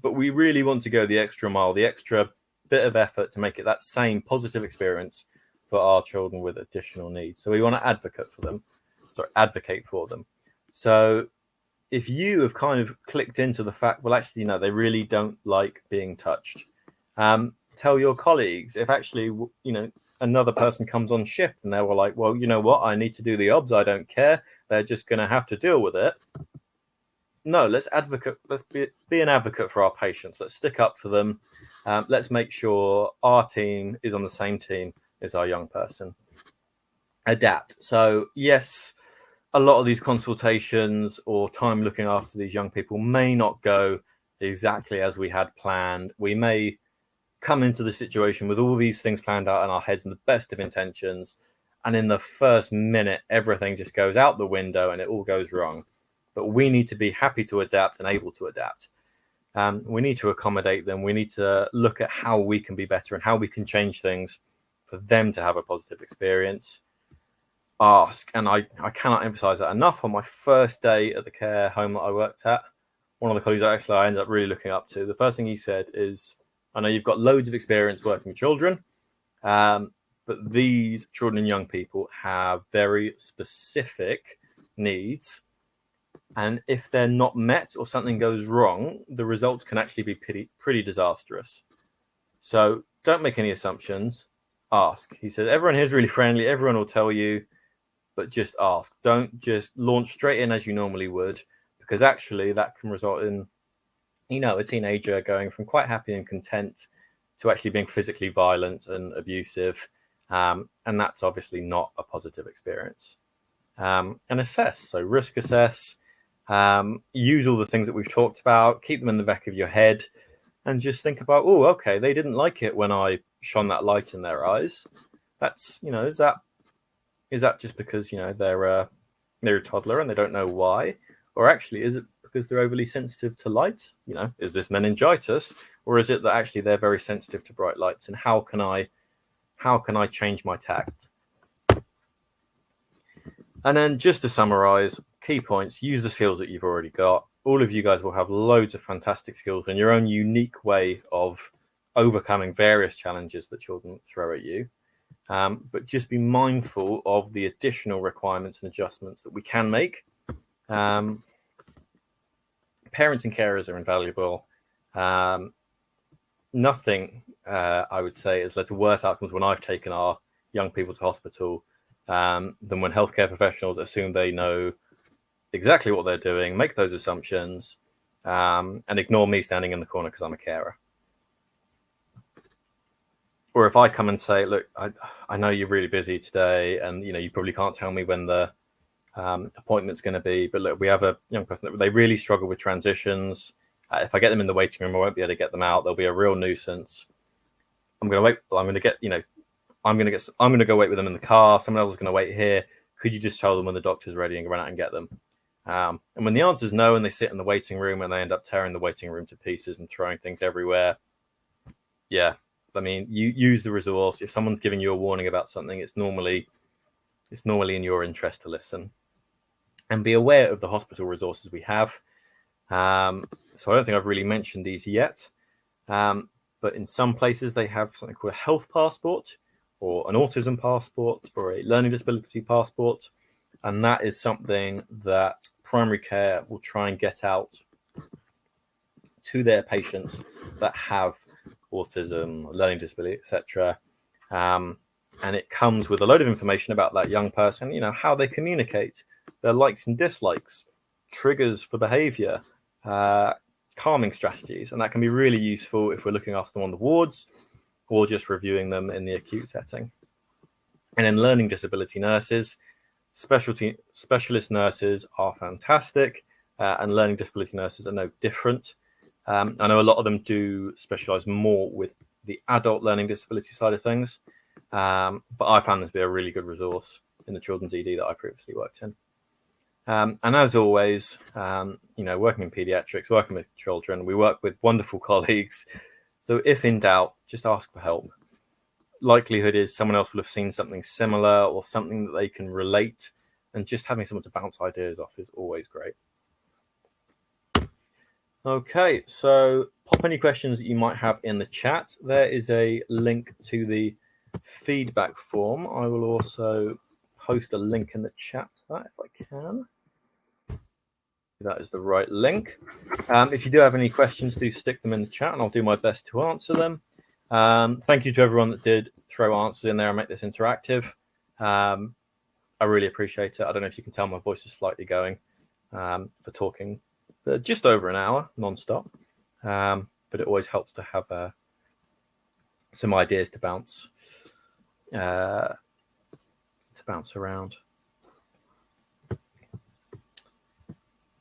but we really want to go the extra mile, the extra bit of effort to make it that same positive experience for our children with additional needs. So we want to advocate for them. So if you have kind of clicked into the fact, well, actually, you know, they really don't like being touched, tell your colleagues. If actually, you know, another person comes on shift and they were like, well, you know what, I need to do the obs, I don't care, they're just going to have to deal with it. No, let's be an advocate for our patients. Let's stick up for them. Let's make sure our team is on the same team as our young person. Adapt. So yes, a lot of these consultations or time looking after these young people may not go exactly as we had planned. We may come into the situation with all these things planned out in our heads and the best of intentions, and in the first minute, everything just goes out the window and it all goes wrong. But we need to be happy to adapt and able to adapt. We need to accommodate them. We need to look at how we can be better and how we can change things for them to have a positive experience. Ask, and I cannot emphasize that enough. On my first day at the care home that I worked at, one of the colleagues I ended up really looking up to, the first thing he said is, I know you've got loads of experience working with children, but these children and young people have very specific needs. And if they're not met or something goes wrong, the results can actually be pretty disastrous. So don't make any assumptions. Ask. He said, everyone here is really friendly. Everyone will tell you, but just ask. Don't just launch straight in as you normally would, because actually that can result in, you know, a teenager going from quite happy and content to actually being physically violent and abusive. And that's obviously not a positive experience. And assess. So risk assess. Use all the things that we've talked about, keep them in the back of your head, and just think about, oh, okay, they didn't like it when I shone that light in their eyes. That's, you know, is that just because, you know, they're a toddler and they don't know why? Or actually, is it because they're overly sensitive to light? You know, is this meningitis? Or is it that actually they're very sensitive to bright lights? And how can I change my tact? And then just to summarize, key points, use the skills that you've already got. All of you guys will have loads of fantastic skills in your own unique way of overcoming various challenges that children throw at you. But just be mindful of the additional requirements and adjustments that we can make. Parents and carers are invaluable. Nothing, I would say, has led to worse outcomes when I've taken our young people to hospital than when healthcare professionals assume they know exactly what they're doing, make those assumptions, and ignore me standing in the corner because I'm a carer. Or if I come and say, look, I know you're really busy today, and you know you probably can't tell me when the appointment's going to be, but look, we have a young person that they really struggle with transitions. If I get them in the waiting room, I won't be able to get them out. They'll be a real nuisance. I'm going to wait. I'm going to get, you know, I'm going to go wait with them in the car. Someone else is going to wait here. Could you just tell them when the doctor's ready and run out and get them? And when the answer is no, and they sit in the waiting room and they end up tearing the waiting room to pieces and throwing things everywhere. Yeah. I mean, you use the resource. If someone's giving you a warning about something, it's normally in your interest to listen. And be aware of the hospital resources we have. So I don't think I've really mentioned these yet. But in some places they have something called a health passport, or an autism passport, or a learning disability passport. And that is something that primary care will try and get out to their patients that have autism, learning disability, etc. And it comes with a load of information about that young person, you know, how they communicate, their likes and dislikes, triggers for behavior, calming strategies. And that can be really useful if we're looking after them on the wards or just reviewing them in the acute setting. And then learning disability nurses, specialist nurses are fantastic, and learning disability nurses are no different. I know a lot of them do specialize more with the adult learning disability side of things, but I found this to be a really good resource in the children's ED that I previously worked in. And as always, you know, working in paediatrics, working with children, we work with wonderful colleagues. So if in doubt, just ask for help. Likelihood is someone else will have seen something similar or something that they can relate and just having someone to bounce ideas off is always great. Okay, so pop any questions that you might have in the chat. There is a link to the feedback form. I will also post a link in the chat to that if I can. That is the right link. If you do have any questions, do stick them in the chat and I'll do my best to answer them. Thank you to everyone that did throw answers in there and make this interactive. I really appreciate it. I don't know if you can tell my voice is slightly going for talking for just over an hour non-stop, but it always helps to have some ideas to bounce around.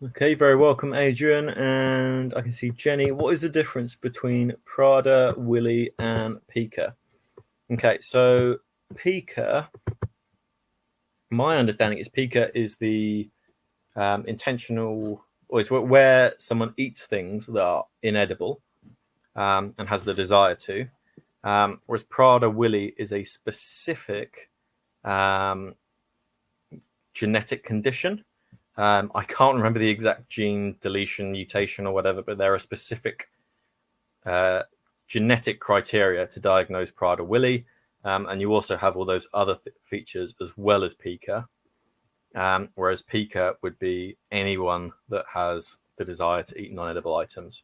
Okay, very welcome, Adrian. And I can see Jenny. What is the difference between Prada, Willy, and Pica? Okay, so Pica, my understanding is Pica is the intentional, or it's where someone eats things that are inedible and has the desire to, whereas Prada Willy is a specific genetic condition. I can't remember the exact gene deletion, mutation, or whatever, but there are specific genetic criteria to diagnose Prada Willy, and you also have all those other features as well as Pica, whereas Pica would be anyone that has the desire to eat non-edible items,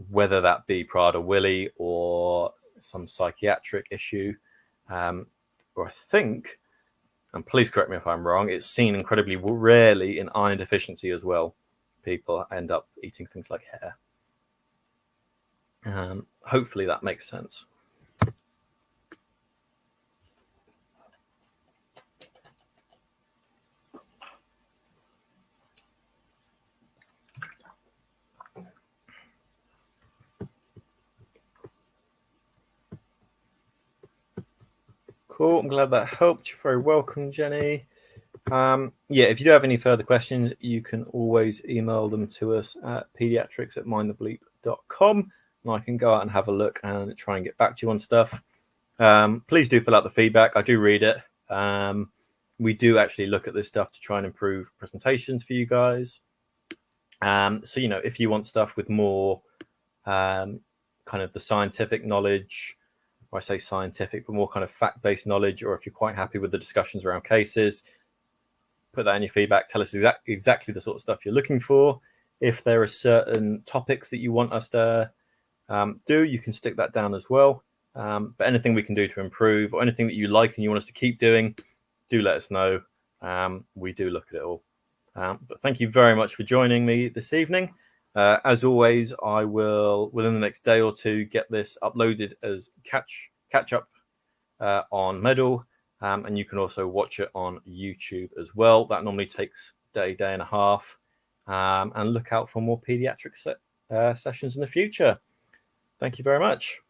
whether that be Prada Willy or some psychiatric issue, or I think, and please correct me if I'm wrong, it's seen incredibly rarely in iron deficiency as well. People end up eating things like hair. Hopefully that makes sense. Cool, I'm glad that helped. You're very welcome, Jenny. Yeah, if you do have any further questions, you can always email them to us at paediatrics@mindthebleep.com, and I can go out and have a look and try and get back to you on stuff. Please do fill out the feedback. I do read it. We do actually look at this stuff to try and improve presentations for you guys. So, you know, if you want stuff with more kind of the scientific knowledge, or I say scientific, but more kind of fact-based knowledge, or if you're quite happy with the discussions around cases, put that in your feedback. Tell us exactly the sort of stuff you're looking for. If there are certain topics that you want us to do, you can stick that down as well. But anything we can do to improve, or anything that you like and you want us to keep doing, do let us know. We do look at it all. But thank you very much for joining me this evening. As always, I will, within the next day or two, get this uploaded as catch up on Medal, and you can also watch it on YouTube as well. That normally takes day and a half, and look out for more paediatric sessions in the future. Thank you very much.